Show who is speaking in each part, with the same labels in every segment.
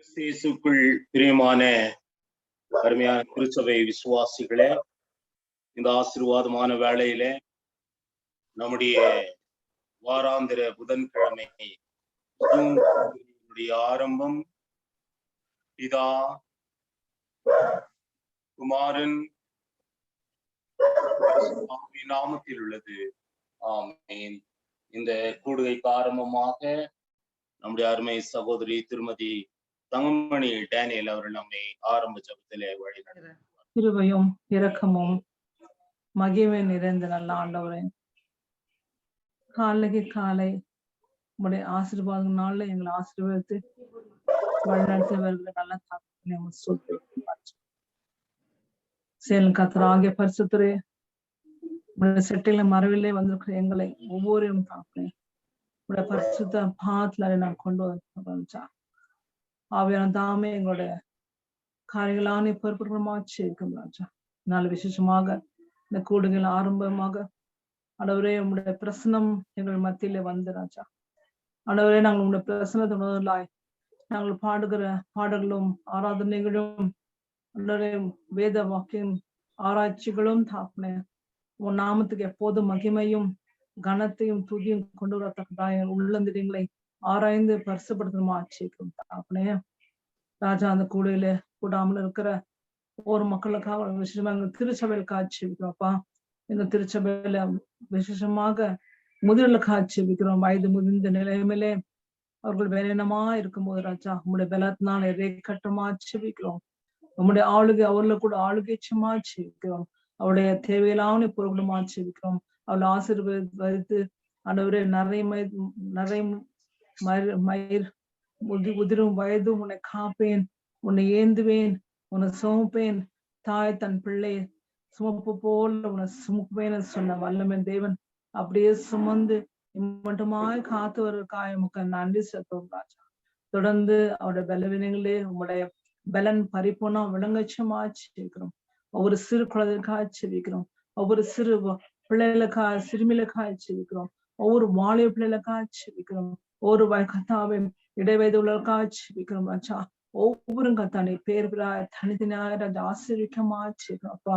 Speaker 1: கிறிஸ்து பிரியமான அருமையான திருச்சபை விசுவாசிகளே, இந்த ஆசீர்வாதமான வேளையிலே நம்முடைய வாராந்திர புதன்கிழமை ஆரம்பம் பிதா, குமாரன் நாமத்தில் உள்ளது. ஆமென். இந்த கூடுகைக்கு ஆரம்பமாக நம்முடைய அருமை சகோதரி திருமதி தங்கமணி டேனியல் அவர்கள் நம்மை ஆரம்ப ஜபத்திலே வழிநடத்துவார்.
Speaker 2: கிருபையும் இரக்கமும் மகிமை நிறைந்த நல்ல ஆண்டவரே, காலை உங்களுடைய ஆசீர்வாத நாள்ல எங்களை ஆசீர்வதித்து வழிநடத்தியவர்கள் நல்ல சேலம் கத்தராகிய பரிசுத்தரே, உங்களுடைய செட்டையில மரவிலே வந்திருக்கிற எங்களை ஒவ்வொருவரும் தாக்குறேன் உங்களுடைய பரிசுத்த பாத்துல நான் கொண்டு வந்தா ஆவியான தாமே எங்களுடைய காரியங்களான பொறுப்புமாச்சு இருக்கும் ராஜா. நல்ல விசேஷமாக இந்த கூடுகள் ஆரம்பமாக ஆண்டவரே உங்களுடைய பிரசனம் எங்கள் மத்தியில வந்து ராஜா. ஆண்டவரே நாங்கள் உங்களுடைய பிரசனத்தை உணர்ந்தாய் நாங்கள் பாடுகிற பாடல்களும் ஆராதனைகளும் ஆண்டவரே வேத வாக்கியம் ஆராய்ச்சிகளும் தாக்குனேன் உன் நாமத்துக்கு எப்போதும் மகிமையும் கனத்தையும் துதியும் கொண்டு வரத்தக்கதாய உள்ளந்திரங்களை ஆராய்ந்து பரிசுப்படுத்தணுமா ஆட்சிக்கும் தாக்குனே ராஜா. அந்த கூடையில கூடாமல் இருக்கிற ஒவ்வொரு மக்களுக்காக விசேஷமா எங்க திருச்சபையில் காட்சி வைக்கிறோம்ப்பா. எங்க திருச்சபையில விசேஷமாக முதிர்ல காட்சி வைக்கிறோம். வயது முதிர்ந்த நிலைமையிலே அவர்கள் வேலைனமா இருக்கும்போது ராஜா உங்களுடைய பலத்தினால கட்டமா செபிக்கிறோம். நம்முடைய ஆளுகை அவர்ல கூட ஆளுகைச்சமா செபிக்கிறோம். அவருடைய தேவையிலான பொருளுமா செபிக்கிறோம். அவளை ஆசீர்வதித்து ஆண்டவரே நிறைய மயிர் உதிரும் வயதும் உன்னை காப்பேன், உன்னை ஏந்துவேன், உன்னை சுமப்பேன். தாய் தன் பிள்ளை சுமப்பு போல உன்னை சுமப்பேன்னு சொன்ன வல்லமன் தேவன் அப்படியே சுமந்து மட்டுமாய் காத்துவதற்காக உமக்கு நன்றி செலுத்துவோம் ராஜா. தொடர்ந்து அவருடைய பலவீனங்களே உங்களுடைய பலன் பரிபூர்ணம் விளங்கச்சமாச்சு வைக்கிறோம். ஒவ்வொரு சிறு குழந்தைக்காக செவிக்கிறோம். ஒவ்வொரு சிறு பிள்ளைகளுக்காக சிறுமிகளுக்காக செவிக்கிறோம். ஒவ்வொரு வாலிய பிள்ளைகளுக்காக செவிக்கிறோம். ஒவ்வொரு கத்தாவை இடைவயது உள்ளவர்களுக்காக செவிக்கிறோம் ராஜா. ஒவ்வொரு கத்தானை பேர் தனித்தனியாக ராஜா ஆசீர்வதிக்கமா செவிக்கிறோம் அப்பா.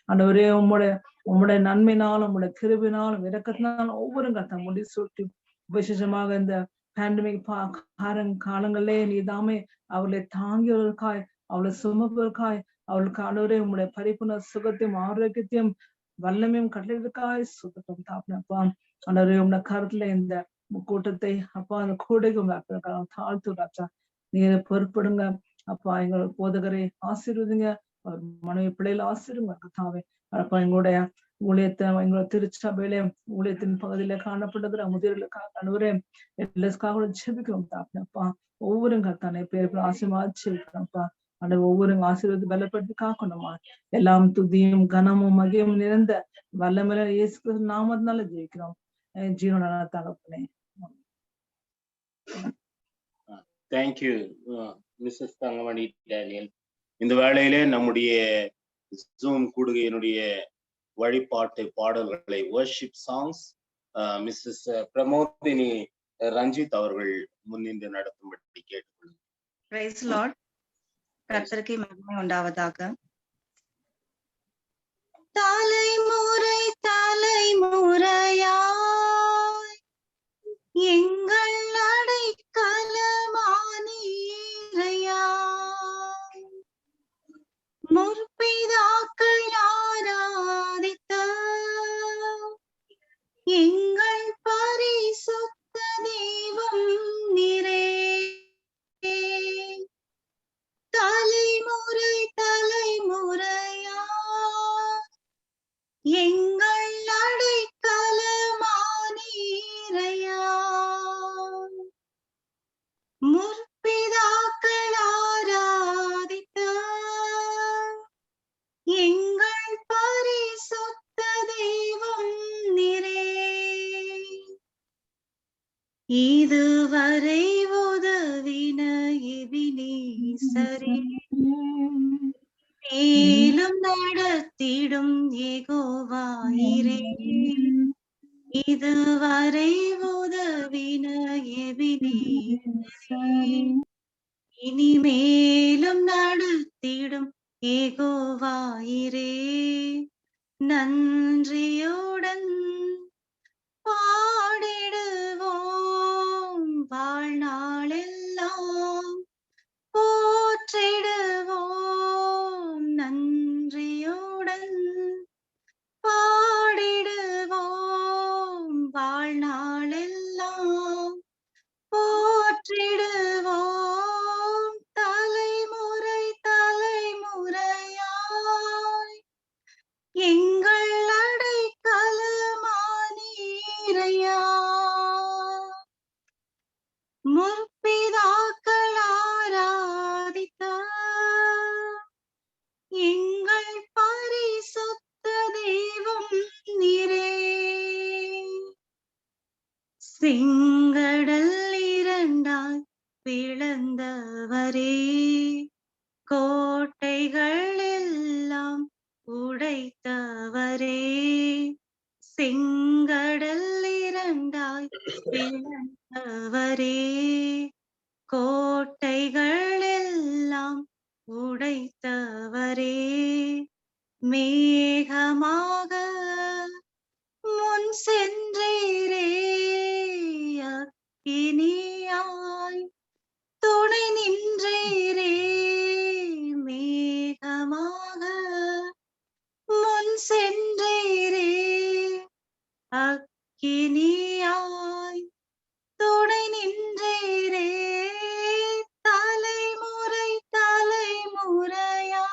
Speaker 2: ஆண்டவரே உம்முடைய நன்மையினாலும் உங்களுடைய கிருபினாலும் இரக்கத்தினாலும் ஒவ்வொரு கத்தா முடி சுட்டி விசேஷமாக இந்த பேண்டமிக் காலங்களே நீதாமே அவளை தாங்கியவர்களுக்காய் அவளை சுமப்பதற்காய் அவளுக்கு ஆண்டவரே உங்களுடைய பரிபூர்ண சுகத்தையும் ஆரோக்கியத்தையும் வல்லமையும் கட்டளைக்காய் சுத்தம் தாப்பினப்பா. ஆண்டவரே உங்களுடைய கருத்துல இந்த கூட்டத்தை அப்பா அந்த கூடைக்கு தாழ்த்து ராஜா. நீங்க பொறுப்படுங்க அப்பா. எங்களோட போதகரை ஆசீர்வதிங்க, அவர் மனைவி பிள்ளைகளை ஆசீர்வங்க கத்தாவே. அப்பா எங்களுடைய ஊழியத்தை எங்களோட திருச்சபையில ஊழியத்தின் பகுதியில காணப்படுகிற முதிர்களுக்காக ஆண்டவரே எல்லாருக்காக ஜெபிக்கிறோம் தாப்பினப்பா. ஒவ்வொரு கத்தானே பேர் ஆசீர்வாதிச்சிருக்கிறோம்ப்பா. அந்த ஒவ்வொரு ஆசீர்வாத பலப்படுத்தி காக்கணுமா. எல்லாம் துதியும் கனமும் மகியும் நிறைந்த வல்லமையில இயேசு நாமத்தினால ஜெயிக்கிறோம் ஜீவன தகப்பனே.
Speaker 1: Thank you Mrs Thangamani Daniel. இந்த வேளையிலே நம்முடைய ஜூம் கூடுகையினுடைய வழிபாட்டு பாடல்களை worship songs Mrs Pramodini Ranjith அவர்கள் முன்னின்று நடத்தும்படி கேட்டுக்கொள்ளுங்க.
Speaker 3: Price Lord. கர்த்தருக்கு மகிமை உண்டாவதாக. தலைமுறை தலைமுறையாய் எங்கள் அடைக்கலமானீரையா, முற்பிதாக்கள் ஆராதித்த எங்கள் பரிசுத்த தெய்வம் நீரே. தலைமுறை தலைமுறையா எங்கள் அடைக்கலமானீரையா, முற்பிதாக்கள் ஆராதித்த எங்கள் பரிசுத்த தெய்வம் நீரே. இதுவரை உதவின எபினேசரே, மேலும் நடத்திடும் யெகோவா ஈரே. இதுவரை உதவின எபினேசரே, இனிமேலும் நடத்திடும் ஏகோவாயிரே நன்றியுடன் பாடிடுவோம் வாழ்நாளெல்லாம் போற்றிடுவோம் நன்றியுடன் பாடிடுவோம் வாழ்நாளெல்லாம் போற்றிடுவோம் தலைமுறை தலைமுறையாய் எங்கள் அடைக்கலமானீரையா முற்பிதாக்கள் ஆராதித்த எங்கள் பரிசுத்த தெய்வம் நீரே செங்கடல் இரண்டாய் பிளந்தவரே கோட்டைகள் எல்லாம் உடைத்தவரே செங்கடல் இரண்டாய் பிளந்தவரே கோட்டைகள் எல்லாம் உடைத்தவரே மேகமாக முன் சென்றீரே அக்கினியாய் துணை நின்றீரே மேகமாக முன் சென்றீரே அக்கினியாய் துணை நின்றீரே தலைமுறை தலைமுறையாய்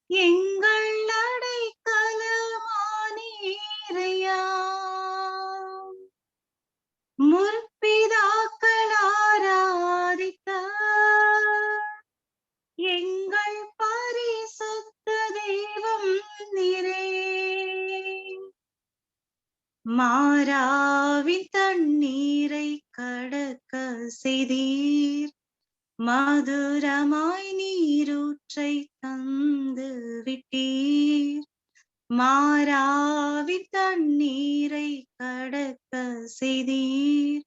Speaker 3: எங்கள் அடைக்கலமானீரையா முற்பிதாக்கள் ஆராதித்த எங்கள் பரிசுத்த தெய்வம் நீரே மாறாவின் தண்ணீரை கடக்க செய்தீர் மதுரமாய் நீரூற்றை தந்து விட்டீர் மாறாவின் தண்ணீரை கடக்க செய்தீர்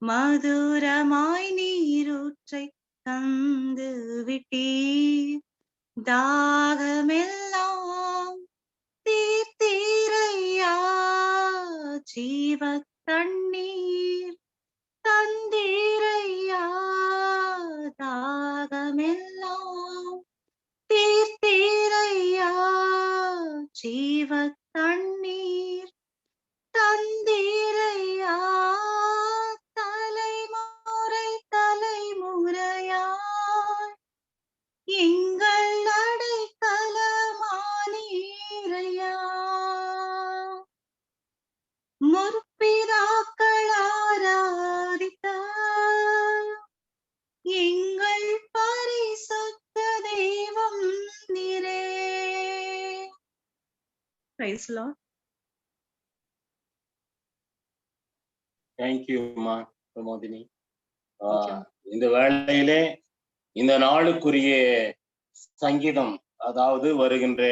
Speaker 3: மதுரமாய் நீரூற்றை தந்து விட்டீர் தாகமெல்லாம் தீர்த்தீரையா ஜீவ தண்ணீர் தந்தீரையா தாகமெல்லாம் தீர்த்தீரையா ஜீவ தண்ணீர் தந்தீரையா தலைமுறை தலைமுறையாய் எங்கள் அடைக்கலமானீரையா முற்பிதாக்கள் ஆராதித்த எங்கள் பரிசுத்த தெய்வம் நீரே. Praise Lord.
Speaker 1: தேங்க்யூமா பிரமோதினி.
Speaker 3: Thank you.
Speaker 1: இந்த வேளையிலே இந்த நாளுக்குரிய சங்கீதம், அதாவது வருகின்ற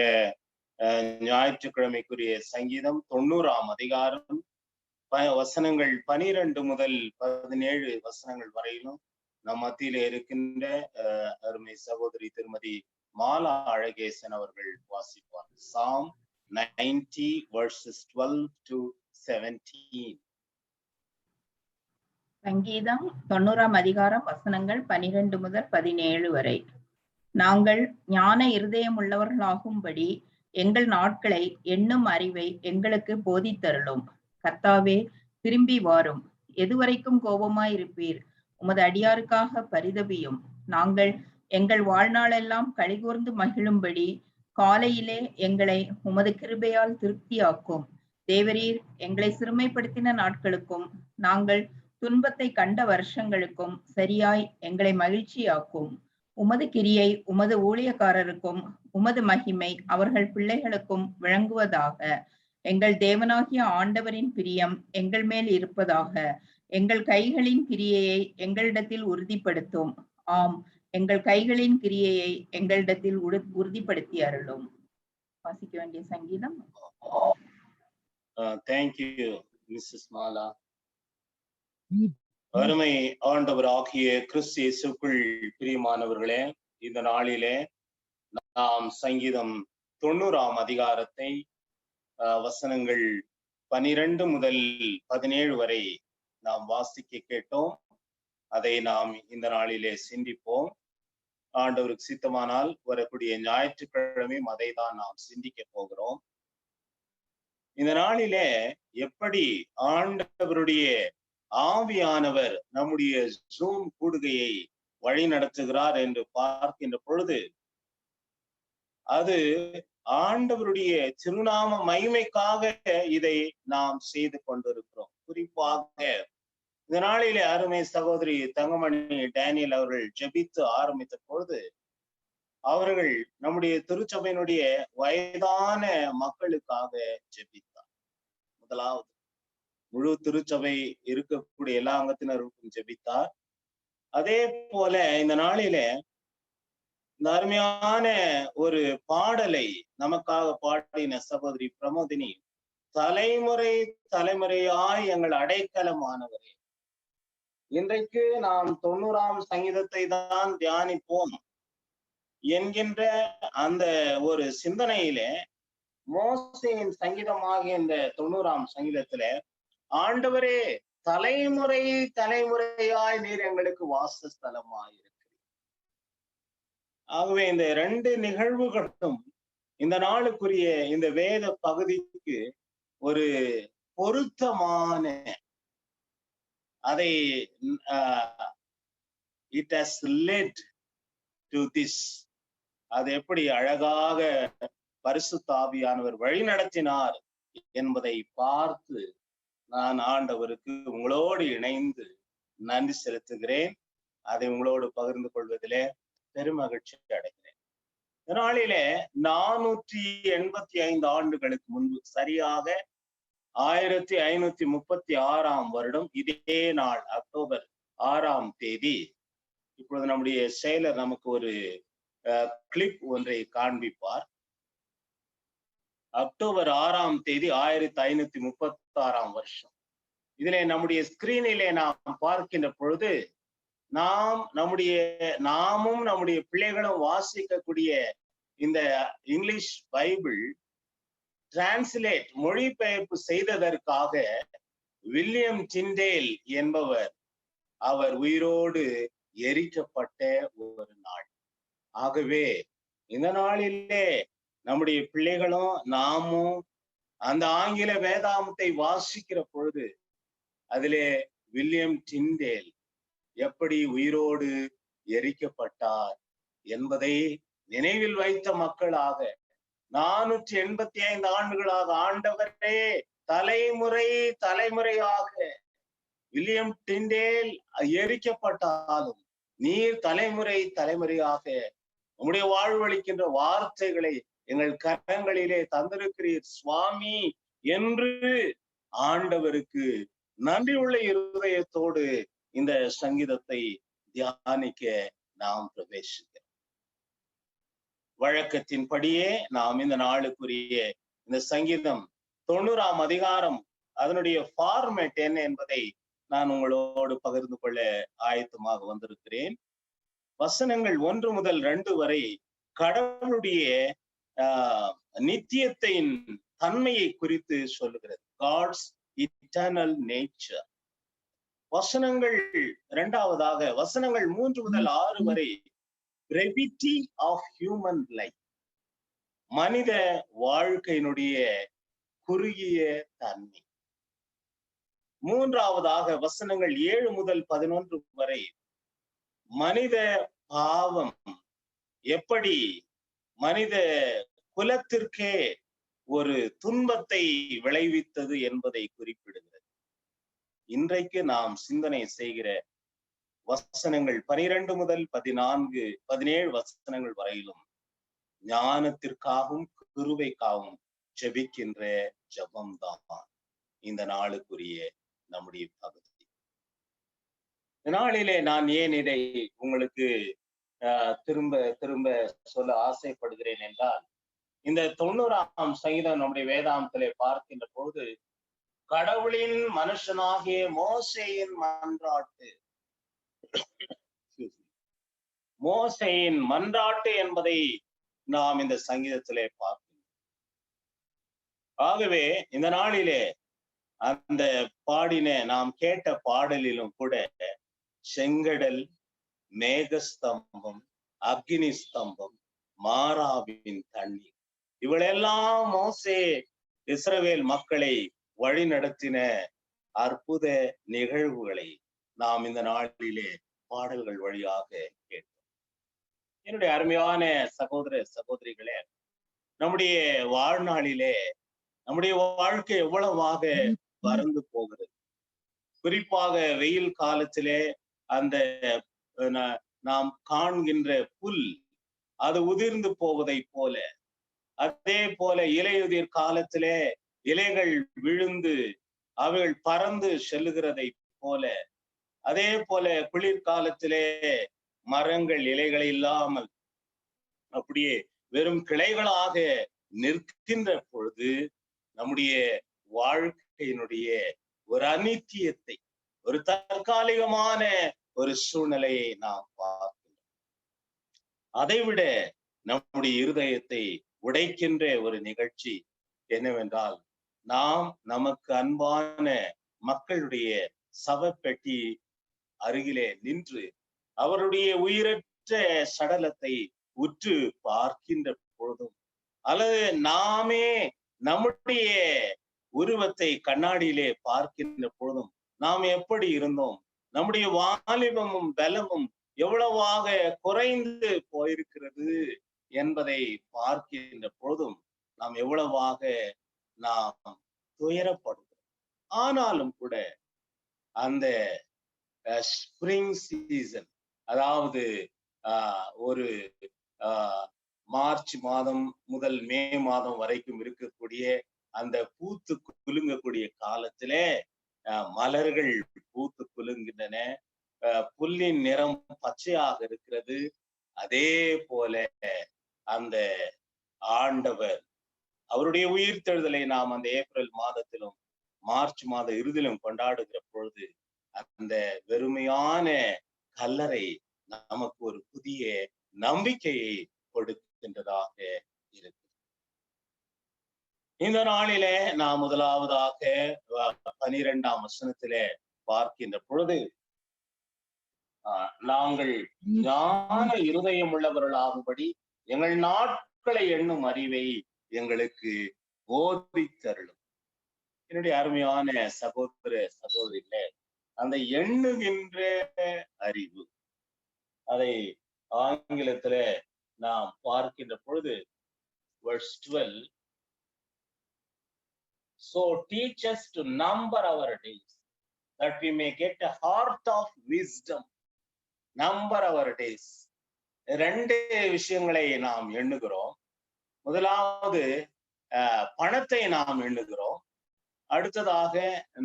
Speaker 1: ஞாயிற்றுக்கிழமைக்குரிய சங்கீதம் 90ஆம் அதிகாரம் வசனங்கள் 12 முதல் 17 வசனங்கள் வரையிலும் நம் மத்தியிலே இருக்கின்ற அருமை சகோதரி திருமதி மாலா அழகேசன் அவர்கள் வாசிப்பார். Psalm 90 verses 12 to 17.
Speaker 4: சங்கீதம் 90ஆம் அதிகாரம் வசனங்கள் 12 முதல் 17 வரை. நாங்கள் ஞான இருதயம் உள்ளவர்களாகும்படி எங்கள் நாட்களை எண்ணும் அறிவை எங்களுக்கு போதித்தருளும். கர்த்தாவே, திரும்பி வாரும். எதுவரைக்கும் கோபமாயிருப்பீர்? உமது அடியாருக்காக பரிதபியும். நாங்கள் எங்கள் வாழ்நாளெல்லாம் களிகூர்ந்து மகிழும்படி காலையிலே எங்களை உமது கிருபையால் திருப்தியாக்கும். தேவரீர் எங்களை சிறுமைப்படுத்தின நாட்களுக்கும் நாங்கள் துன்பத்தை கண்ட வருஷங்களுக்கும் சரியாய் எங்களை மகிழ்ச்சியாக்கும். உமது கிரியை உமது ஊழியக்காரருக்கும் உமது மகிமை அவர்கள் பிள்ளைகளுக்கும் விளங்குவதாக. எங்கள் தேவனாகிய ஆண்டவரின் பிரியம் எங்கள் மேல் இருப்பதாக. எங்கள் கைகளின் கிரியையை எங்களிடத்தில் உறுதிப்படுத்தும். ஆம், எங்கள் கைகளின் கிரியையை எங்களிடத்தில் உறுதிப்படுத்தி அருளும். வாசிக்க வேண்டிய சங்கீதம்.
Speaker 1: Thank you Mrs Mala. அருமை ஆண்டவர் ஆகிய கிறிஸ்து இயேசுக்குள் பிரியமானவர்களே, இந்த நாளிலே நாம் சங்கீதம் 90ஆம் அதிகாரத்தை வசனங்கள் 12 முதல் 17 வரை நாம் வாசிக்க கேட்டோம். அதை நாம் இந்த நாளிலே சிந்திப்போம். ஆண்டவருக்கு சித்தமானால் வரக்கூடிய ஞாயிற்றுக்கிழமையும் அதை தான் நாம் சிந்திக்க போகிறோம். இந்த நாளிலே எப்படி ஆண்டவருடைய ஆவியானவர் நம்முடைய ஜூம் கூடுகையை வழி நடத்துகிறார் என்று பார்க்கின்ற பொழுது, அது ஆண்டவருடைய திருநாம மகிமைக்காக இதை நாம் செய்து கொண்டிருக்கிறோம். குறிப்பாக இந்த நாளிலே அருமை சகோதரி தங்கமணி டேனியல் அவர்கள் ஜெபித்து ஆரம்பித்த பொழுது, அவர்கள் நம்முடைய திருச்சபையினுடைய வயதான மக்களுக்காக ஜெபித்தார். முதலாவது முழு திருச்சபை இருக்கக்கூடிய எல்லா அங்கத்தினருக்கும் ஜெபித்தார். அதே போல இந்த நாளிலே இந்த அருமையான ஒரு பாடலை நமக்காக பாடின சகோதரி பிரமோதினி, தலைமுறை தலைமுறையாய் எங்கள் அடைக்கலமானவரே. இன்றைக்கு நாம் 90ஆம் சங்கீதத்தை தான் தியானிப்போம் என்கின்ற அந்த ஒரு சிந்தனையிலே மோசேயின் சங்கீதமாகிய இந்த 90ஆம் சங்கீதத்தில, ஆண்டவரே தலைமுறை தலைமுறையாய் நீர் எங்களுக்கு வாசஸ்தலமாயிருக்கிறீர். ஆகவே இந்த 2 நிகழ்வுகளும் இந்த நாளுக்குரிய இந்த வேத பகுதிக்கு ஒரு பொருத்தமான, அதை it has led to this, அது எப்படி அழகாக பரிசுத்த ஆவியானவர் வழி நடத்தினார் என்பதை பார்த்து நான் ஆண்டவருக்கு உங்களோடு இணைந்து நன்றி செலுத்துகிறேன். அதை உங்களோடு பகிர்ந்து கொள்வதிலே பெருமகிழ்ச்சி அடைகிறேன். நாளிலே 485 ஆண்டுகளுக்கு முன்பு, சரியாக 1536ஆம் வருடம் இதே நாள் அக்டோபர் 6ஆம் தேதி, இப்பொழுது நம்முடைய செயலர் நமக்கு ஒரு கிளிப் ஒன்றை காண்பிப்பார். அக்டோபர் 6ஆம் தேதி 1536ஆம் வருஷம். இதிலே நம்முடைய ஸ்கிரீனிலே நாம் பார்க்கின்ற பொழுது, நாமும் நம்முடைய பிள்ளைகளும் வாசிக்கக்கூடிய இந்த இங்கிலீஷ் பைபிள் டிரான்ஸ்லேட் மொழிபெயர்ப்பு செய்ததற்காக வில்லியம் டிண்டேல் என்பவர், அவர் உயிரோடு எரிக்கப்பட்ட ஒரு நாள். ஆகவே இந்த நாளிலே நம்முடைய பிள்ளைகளும் நாமும் அந்த ஆங்கில வேதாமத்தை வாசிக்கிற பொழுது, அதிலே வில்லியம் டிண்டேல் எப்படி உயிரோடு எரிக்கப்பட்டார் என்பதை நினைவில் வைத்த மக்களாக 485 ஆண்டுகளாக ஆண்டவரே தலைமுறை தலைமுறையாக வில்லியம் டிண்டேல் எரிக்கப்பட்டாலும் நீர் தலைமுறை தலைமுறையாக உம்முடைய வாழ்வளிக்கின்ற வார்த்தைகளை எங்கள் கரங்களிலே தந்திருக்கிறீர் சுவாமி என்று ஆண்டவருக்கு நன்றி உள்ள இருதயத்தோடு இந்த சங்கீதத்தை தியானிக்க நாம் பிரவேசிக்கிறோம். வழக்கத்தின்படியே நாம் இந்த நாளுக்குரிய இந்த சங்கீதம் 90ஆம் அதிகாரம், அதனுடைய ஃபார்மேட் என்ன என்பதை நான் உங்களோடு பகிர்ந்து கொள்ள ஆயத்தமாக வந்திருக்கிறேன். வசனங்கள் 1 முதல் 2 வரை கடவுளுடைய நித்தியத்தின் தன்மையை குறித்து சொல்லுகிறது. God's eternal nature. வசனங்கள் 2ஆவதாக வசனங்கள் 3 முதல் 6 வரை brevity of human life, மனித வாழ்க்கையினுடைய குறுகிய தன்மை. 3ஆவதாக வசனங்கள் 7 முதல் 11 வரை மனித பாவம் எப்படி மனித குலத்திற்கே ஒரு துன்பத்தை விளைவித்தது என்பதை குறிப்பிடுகிறது. இன்றைக்கு நாம் சிந்தனை செய்கிற வசனங்கள் 12 முதல் 14, 17 வசனங்கள் வரையிலும் ஞானத்திற்காகவும் கிருபைக்காகவும் ஜெபிக்கின்ற ஜெபம்தான் இந்த நாளுக்குரிய நம்முடைய பகுதி. நாளிலே நான் ஏன் இதை உங்களுக்கு திரும்ப திரும்ப சொல்ல ஆசைப்படுகிறேன் என்றால், இந்த 90ஆம் சங்கீதம் நம்முடைய வேதாந்தத்திலே பார்க்கின்ற போது கடவுளின் மனுஷனாகிய மோசேயின் மன்றாட்டு, மோசேயின் மன்றாட்டு என்பதை நாம் இந்த சங்கீதத்திலே பார்க்கிறோம். ஆகவே இந்த நாளிலே அந்த பாடின நாம் கேட்ட பாடலிலும் கூட செங்கடல், மேகஸ்தம்பம், அக்னி ஸ்தம்பம், மாறாவின் தண்ணீர், இவளெல்லாம் மோசே இஸ்ரவேல் மக்களை வழி நடத்தின அற்புத நிகழ்வுகளை நாம் இந்த நாளிலே பாடல்கள் வழியாக கேட்டோம். என்னுடைய அருமையான சகோதர சகோதரிகளே, நம்முடைய வாழ்நாளிலே நம்முடைய வாழ்க்கை எவ்வளவாக பறந்து போகிறது. குறிப்பாக வெயில் காலத்திலே அந்த நாம் காண்கின்ற புல் அது உதிர்ந்து போவதை போல, அதே போல இலையுதிர் காலத்திலே இலைகள் விழுந்து அவைகள் பறந்து செல்லுகிறதை போல, அதே போல குளிர்காலத்திலே மரங்கள் இலைகள் இல்லாமல் அப்படியே வெறும் கிளைகளாக நிற்கின்ற பொழுது நம்முடைய வாழ்க்கையினுடைய ஒரு அநித்தியத்தை, ஒரு தற்காலிகமான ஒரு சூழ்நிலையை நாம் பார்க்கிறோம். அதைவிட நம்முடைய இருதயத்தை உடைக்கின்ற ஒரு நிகழ்ச்சி என்னவென்றால், நாம் நமக்கு அன்பான மக்களுடைய சவப்பெட்டி அருகிலே நின்று அவருடைய உயிரற்ற சடலத்தை உற்று பார்க்கின்ற பொழுதும், அல்லது நாமே நம்முடைய உருவத்தை கண்ணாடியிலே பார்க்கின்ற பொழுதும் நாம் எப்படி இருந்தோம், நம்முடைய வாலிபமும் பலமும் எவ்வளவாக குறைந்து போயிருக்கிறது என்பதை பார்க்கின்ற பொழுதும் நாம் எவ்வளவாக நாம் துயரப்படுகிறோம். ஆனாலும் கூட அந்த ஸ்பிரிங் சீசன், அதாவது ஒரு மார்ச் மாதம் முதல் மே மாதம் வரைக்கும் இருக்கக்கூடிய அந்த பூத்து குலுங்கக்கூடிய காலத்திலே மலர்கள் பூத்து குலுங்கின்றன, புல்லின் நிறம் பச்சையாக இருக்கிறது. அதே போல அந்த ஆண்டவர் அவருடைய உயிர்த்தெழுதலை நாம் அந்த ஏப்ரல் மாதத்திலும் மார்ச் மாத இறுதியிலும் கொண்டாடுகிற பொழுது அந்த வெறுமையான கல்லறை நமக்கு ஒரு புதிய நம்பிக்கையை கொடுக்கின்றதாக இருக்கு. இந்த நாளிலே நாம் முதலாவதாக 12ஆம் வசனத்திலே பார்க்கின்ற பொழுது, நாங்கள் ஞான இருதயம் உள்ளவர்களாகும்படி எங்கள் நாட்களை எண்ணும் அறிவை எங்களுக்கு போதித்தருளும். என்னுடைய அருமையான சகோதர சகோதரிகளே, அந்த எண்ணுகின்ற அறிவு, அதை ஆங்கிலத்துல நாம் பார்க்கின்ற பொழுது verse 12, so teach us to number our days that we may get a heart of wisdom. Number our days. ரெண்டு விஷயங்களை நாம் எண்ணுகிறோம். முதலாவது பணத்தை நாம் எண்ணுகிறோம், அடுத்ததாக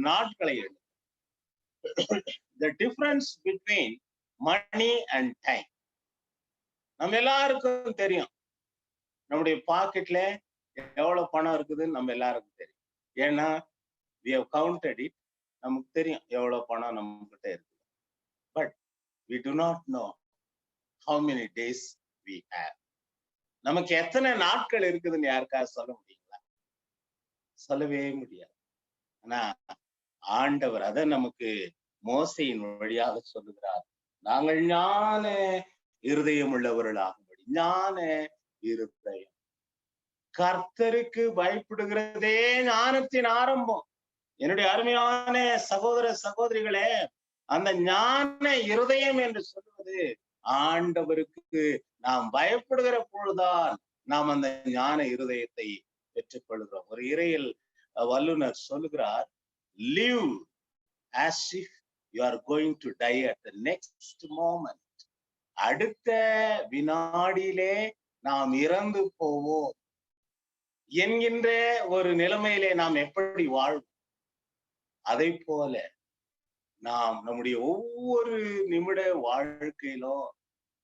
Speaker 1: நாட்களை எண்ணுகிறோம். The difference between money and time. நம்ம எல்லாருக்கும் தெரியும், நம்முடைய பாக்கெட்ல எவ்வளவு பணம் இருக்குதுன்னு நம்ம எல்லாருக்கும் தெரியும். ஏன்னா we have counted it. நமக்கு தெரியும் எவ்வளவு பணம் நம்ம கிட்ட இருக்கு. But we do not know how many days we have. நமக்கு எத்தனை நாட்கள் இருக்குதுன்னு யாருக்காவது சொல்ல முடியுங்களா? சொல்லவே முடியாது. ஆனா ஆண்டவர் அதை நமக்கு மோசையின் வழியாக சொல்லுகிறார். நாங்கள் ஞான இருதயம் உள்ளவர்களாகும்படி. ஞான இருதயம், கர்த்தருக்கு பயப்படுகிறதே ஞானத்தின் ஆரம்பம். என்னுடைய அருமையான சகோதர சகோதரிகளே, அந்த ஞான இருதயம் என்று சொல்வது ஆண்டவருக்கு நாம் பயப்படுகிற பொழுதுதான் நாம் அந்த ஞான இருதயத்தை பெற்றுக்கொள்கிறோம். ஒரு இறையில் வல்லுனர் சொல்லுகிறார், live as if you are going to die at the next moment. அடுத்த வினாடியிலே நாம் இறந்து போவோம் என்கின்ற ஒரு நிலைமையிலே நாம் எப்படி வாழ்வோம், அதை போல நாம் நம்முடைய ஒவ்வொரு நிமிட வாழ்க்கையிலும்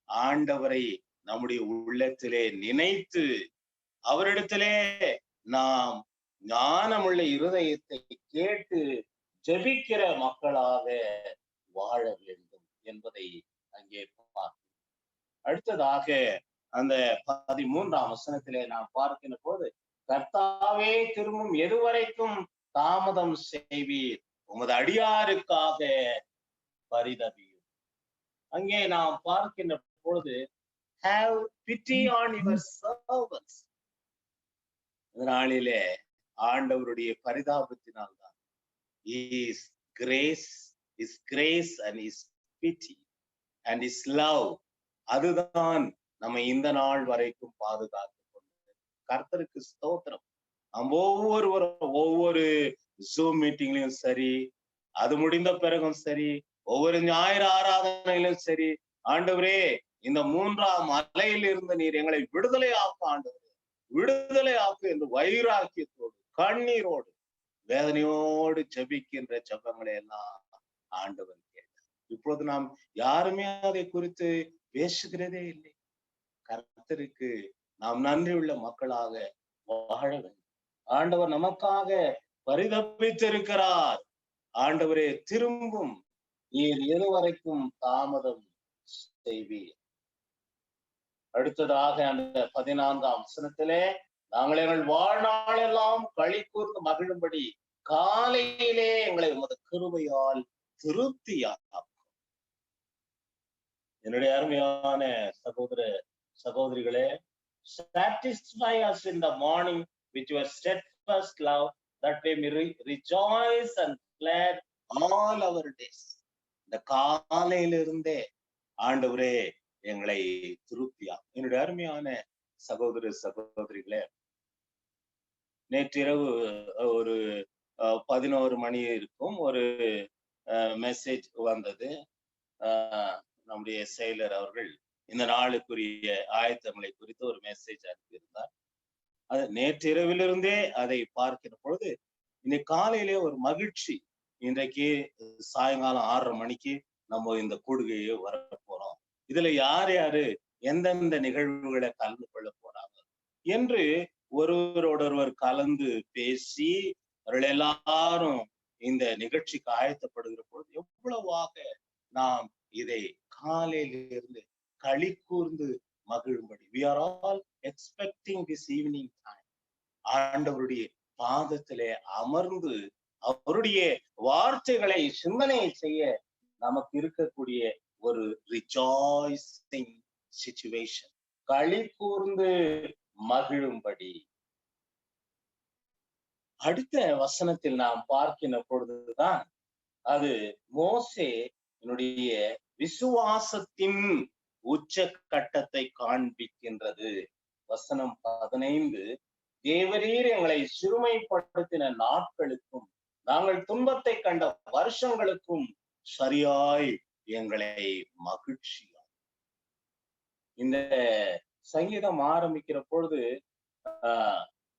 Speaker 1: ஆண்டவரை நம்முடைய உள்ளத்திலே நினைத்து அவரிடத்திலே நாம் ஞானமுள்ள இருதயத்தை கேட்டு ஜெபிக்கிற மக்களாக வாழ வேண்டும் என்பதை அங்கே பார்க்கிறோம். அடுத்ததாக அந்த 13ஆம் வசனத்திலே நாம் பார்க்கின்ற போது, கர்த்தாவே திரும்பும் எதுவரைக்கும் தாமதம் செய்வீர், உமது அடியாருக்காக பரிதபியும். அங்கே நாம் பார்க்கின்ற பொழுது, have pity on your servants. இந்த நாளிலே ஆண்டவருடைய பரிதாபத்தினால்தான் his grace and his pity and his love, அதுதான் நம்ம இந்த நாள் வரைக்கும் பாதுகாத்து கொண்டது. கர்த்தருக்கு ஸ்தோத்திரம். நம்ம ஒவ்வொரு ஜூம் மீட்டிங்லயும் சரி, அது முடிந்த பிறகும் சரி, ஒவ்வொரு ஞாயிறு ஆராதனையிலும் சரி, ஆண்டவரே இந்த 3ஆம் அலையில் இருந்து நீர் எங்களை விடுதலை ஆக்கு ஆண்டவரே, விடுதலை ஆக்கு என்று வைராக்கியத்தோடு கண்ணீரோடு வேதனையோடு ஜெபிக்கின்ற ஜெபங்களை எல்லாம் ஆண்டவர் கேட்டார். இப்பொழுது நாம் யாருமே அதை குறித்து பேசுகிறதே இல்லை. கர்த்தருக்கு நாம் நன்றி உள்ள மக்களாக வாழ வேண்டும். ஆண்டவர் நமக்காக பரிதபித்திருக்கிறார். ஆண்டவரே திரும்பும், நீர் எதுவரைக்கும் தாமதம் செய்வீர். அடுத்ததாக அந்த 14ஆம் வசனத்திலே, நாங்கள் எங்கள் வாழ்நாளெல்லாம் களி கூர்ந்து மகிழும்படி காலையிலே எங்களை உமது கிருபையால் திருப்தியாக்கும். என்னுடைய அருமையான சகோதர சகோதரிகளே, satisfy us in the morning with your steadfast love, that we may rejoice and glad all our days. இந்த காலையிலிருந்தே ஆண்டவரே எங்களை திருப்தியா. என்னுடைய அருமையான சகோதர சகோதரிகளே, நேற்றிரவு ஒரு 11 மணி இருக்கும் ஒரு மெசேஜ் வந்தது. நம்முடைய செயலர் அவர்கள் இந்த நாளுக்குரிய ஆயத்தங்களை குறித்து ஒரு மெசேஜ் அனுப்பியிருந்தார். அது நேற்றிரவிலிருந்தே அதை பார்க்கிற பொழுது இன்னைக்கு காலையிலே ஒரு மகிழ்ச்சி. இன்றைக்கு சாயங்காலம் 6:30 மணிக்கு நம்ம இந்த கூடுகையை வர போறோம், இதுல யார் யாரு எந்தெந்த நிகழ்வுகளை கலந்து கொள்ள போறாங்க என்று ஒருவரோடொருவர் கலந்து பேசி அவர்கள் எல்லாரும் இந்த நிகழ்ச்சிக்கு ஆயத்தப்படுகிற பொழுது எவ்வளவாக நாம் இதை காலையிலிருந்து களி கூர்ந்து மகிழும்படி, we are all expecting this evening time. ஆண்டவருடைய பாதத்திலே அமர்ந்து அவருடைய வார்த்தைகளை சிந்தனை செய்ய நமக்கு இருக்கக்கூடிய ஒரு ரிஜாய்சிங் சிச்சுவேஷன், களி கூர்ந்து மகிழும்படி. அடுத்த வசனத்தில் நாம் பார்க்கின்ற பொழுதுதான் அது மோசே என்னுடைய விசுவாசத்தின் உச்ச கட்டத்தை காண்பிக்கின்றது. வசனம் 15, தேவரீர் எங்களை சிறுமைப்படுத்தின நாட்களுக்கும் நாங்கள் துன்பத்தை கண்ட வருஷங்களுக்கும் சரியாய் எங்களை மகிழ்ச்சியா. இந்த சங்கீதம் ஆரம்பிக்கிற பொழுது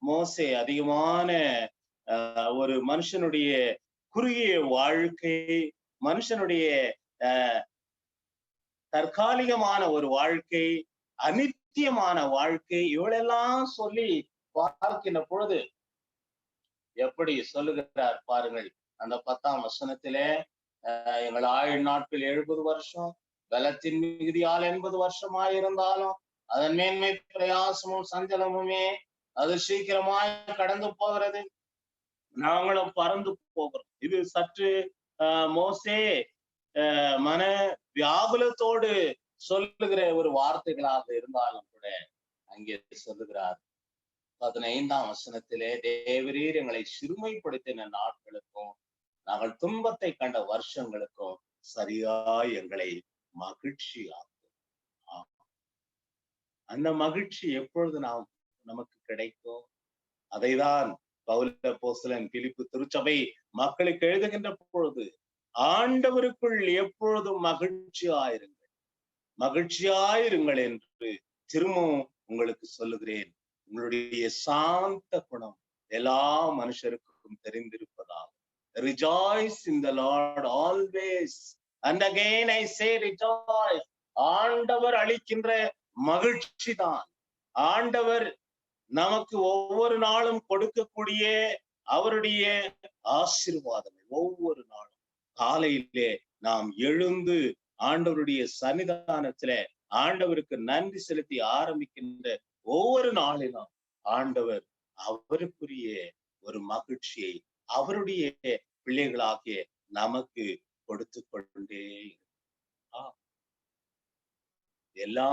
Speaker 1: மோசே அதிகமான ஒரு மனுஷனுடைய குறுகிய வாழ்க்கை, மனுஷனுடைய தற்காலிகமான ஒரு வாழ்க்கை, அனித்தியமான வாழ்க்கை, இவளெல்லாம் சொல்லி பார்க்கின்ற பொழுது எப்படி சொல்லுகிறார் பாருங்கள். அந்த 10ஆம் வசனத்திலே, எங்கள் ஆயுள் நாட்கள் 70 வருஷம், பலத்தின் மிகுதியால் 80 வருஷமாயிருந்தாலும் அதன் மேன்மை பிரயாசமும் சஞ்சலமுமே, அது சீக்கிரமாய் கடந்து போகிறது, நாங்களும் பறந்து போகிறோம். இது சற்று மோசே மன வியாகுலத்தோடு சொல்லுகிற ஒரு வார்த்தைகளாக இருந்தாலும் கூட அங்கே சொல்லுகிறார் 15ஆம் வசனத்திலே, தேவரீர் எங்களை சிறுமைப்படுத்தின நாட்களுக்கும் நாங்கள் துன்பத்தை கண்ட வருஷங்களுக்கும் சரியாய் எங்களை மகிழ்ச்சியாக்கும். அந்த மகிழ்ச்சி எப்பொழுது நமக்கு கிடைக்கும்? அதைதான் பவுல் அப்போஸ்தலன் பிலிப்பு திருச்சபை மக்களுக்கு எழுதுகின்ற பொழுது, ஆண்டவருக்குள் எப்பொழுதும் மகிழ்ச்சியாயிருங்கள், மகிழ்ச்சியாயிருங்கள் என்று திரும்பவும் உங்களுக்கு சொல்லுகிறேன். உங்களுடைய சாந்த குணம் எல்லா மனுஷருக்கும் தெரிந்திருப்பதாக. Rejoice in the Lord always. And again I say rejoice. ஆண்டவர் அளிக்கின்ற மகிழ்ச்சி தான், ஆண்டவர் நமக்கு ஒவ்வொரு நாளும் கொடுக்கக்கூடிய அவருடைய ஆசீர்வாதங்கள். ஒவ்வொரு நாளும் காலையிலே நாம் எழுந்து ஆண்டவருடைய சன்னிதானத்திலே ஆண்டவருக்கு நன்றி செலுத்தி ஆரம்பிக்கின்ற ஒவ்வொரு நாளிலும் ஆண்டவர் அவருக்குரிய ஒரு மகிழ்ச்சியை அவருடைய பிள்ளைகளாகிய நமக்கு கொடுத்து கொண்டே எல்லா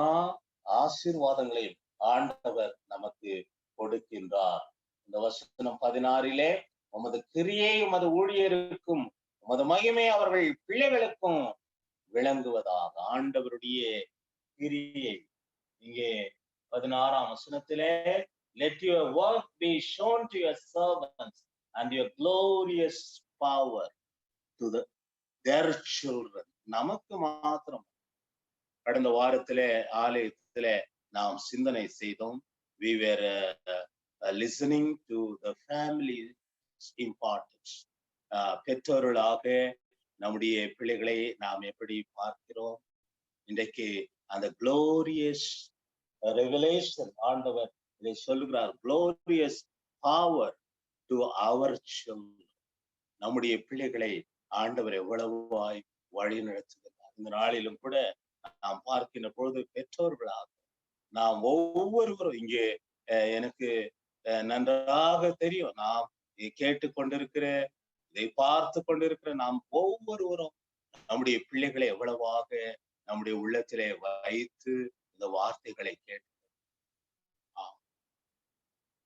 Speaker 1: ஆசீர்வாதங்களையும் ஆண்டவர் நமக்கு கொடுக்கின்றார். இந்த வசனம் 16 உமது கிரியை உமது ஊழியருக்கும் உமது மகிமை அவர்கள் பிள்ளைகளுக்கும் விளங்குவதாக. ஆண்டவருடைய கிரியை இங்கே 16ஆம் வசனத்திலே let your work be shown to your servants and your glorious power to their children. நமக்கு மாத்திரம் கடந்த வாரத்திலே ஆலயத்திலே நாம் சிந்தனை செய்தோம். we were listening to the family's importance. பெற்றோர்களாக நம்முடைய பிள்ளைகளை நாம் எப்படி பார்க்கிறோம்? இன்றைக்கு அந்த glorious revelation ஆண்டவர் இதை சொல்லுகிறார். glorious power to our children. நம்முடைய பிள்ளைகளை ஆண்டவர் எவ்வளவாய் வழி நடத்துகிறார். இந்த நாளிலும் கூட நாம் பார்க்கின்ற பொழுது பெற்றோர்களாக நாம் ஒவ்வொருவரும் இங்கே எனக்கு நன்றாக தெரியும், நாம் கேட்டு கொண்டிருக்கிற இதை பார்த்து கொண்டிருக்கிற நாம் ஒவ்வொருவரும் நம்முடைய பிள்ளைகளை எவ்வளவாக நம்முடைய உள்ளத்திலே வைத்து இந்த வார்த்தைகளை கேட்டு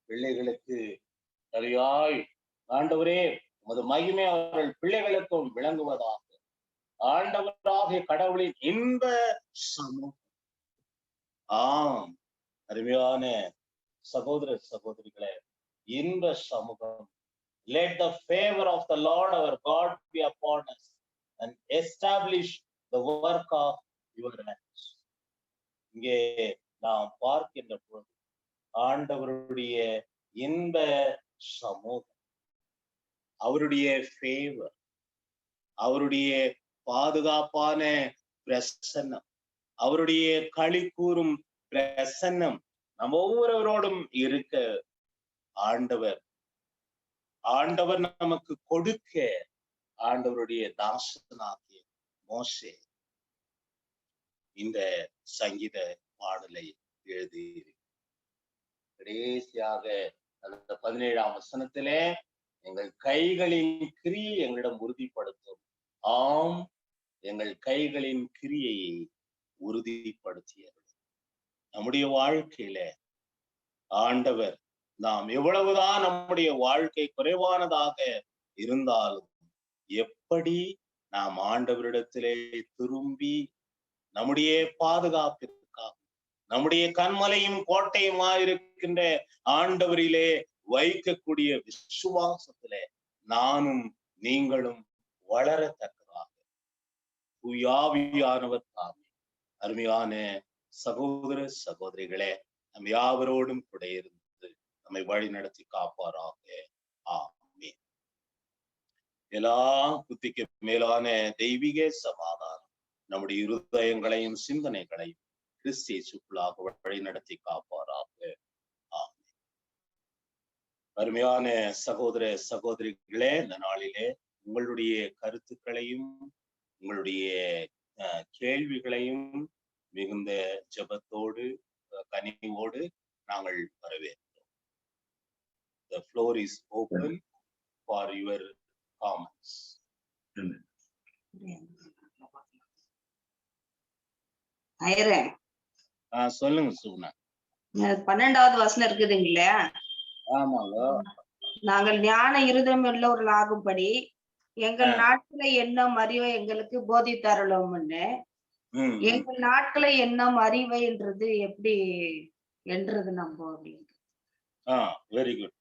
Speaker 1: பிள்ளைகளுக்கு சரியாய் ஆண்டவரே உமது மகிமை அவர்கள் பிள்ளைகளுக்கும் விளங்குவதாக. ஆண்டவராகிய கடவுளின் இன்ப சமூகம். அருமையான சகோதர சகோதரிகளே, இன்ப சமூகம். Let the favor of the Lord our God be upon us and establish the work of your hands. இங்கே நாம் பார்க்கின்ற பொழுது ஆண்டவருடைய இன்ப சமூகம், அவருடைய ஃபேவர், அவருடைய பாதுகாப்பான பிரசன்னம், அவருடைய களி கூறும் பிரசன்னம் நம்ம ஒவ்வொருவரோடும் இருக்க ஆண்டவர் நமக்கு கொடுக்க ஆண்டவருடைய தாசனாகிய மோசே இந்த சங்கீத பாடலை எழுதி கடைசியாக அந்த 17ஆம் வசனத்திலே எங்கள் கைகளின் கிரியை எங்களிடம் உறுதிப்படுத்தும். ஆம், எங்கள் கைகளின் கிரியையை உறுதிப்படுத்தியது. நம்முடைய வாழ்க்கையில ஆண்டவர் நாம் எவ்வளவுதான் நம்முடைய வாழ்க்கை குறைவானதாக இருந்தாலும் எப்படி நாம் ஆண்டவரிடத்திலே திரும்பி நம்முடைய பாதுகாப்பிற்காக நம்முடைய கண்மலையும் கோட்டையுமாயிருக்கின்ற ஆண்டவரிலே வைக்கக்கூடிய விசுவாசத்திலே நானும் நீங்களும் வளரத்தக்கதாக தூயாவியானவர் தாமே. அருமையான சகோதர சகோதரிகளே, நம் யாவரோடும் கூட இருந்து நம்மை வழி நடத்தி காப்பாராக. ஆமென். எல்லா புத்திக்கு மேலான தெய்வீக சமாதானம் நம்முடைய இருதயங்களையும் சிந்தனைகளையும் கிறிஸ்து இயேசுக்குள்ளாக வழி நடத்தி காப்பாராக. ஆமென். அருமையான சகோதர சகோதரிகளே, இந்த நாளிலே உங்களுடைய கருத்துக்களையும் உங்களுடைய கேள்விகளையும் மிகுந்த ஜெபத்தோடு கனிவோடு நாங்கள் வரவேற்கிறோம். The floor is open for your comments. சொல்லுங்க சுகுணா.
Speaker 5: 12வது வசனம் இருக்குதுங்களா?
Speaker 1: ஆமாங்க.
Speaker 5: நாங்கள் ஞான இருதயம் உள்ளவர்கள் ஆகும்படி எங்கள் நாட்களை எண்ணம் அறிவை எங்களுக்கு போதித்தருளும்னு. எங்கள் நாட்களை எண்ணம் அறிவைன்றது எப்படி என்றது நம்ம
Speaker 1: வெரி குட்.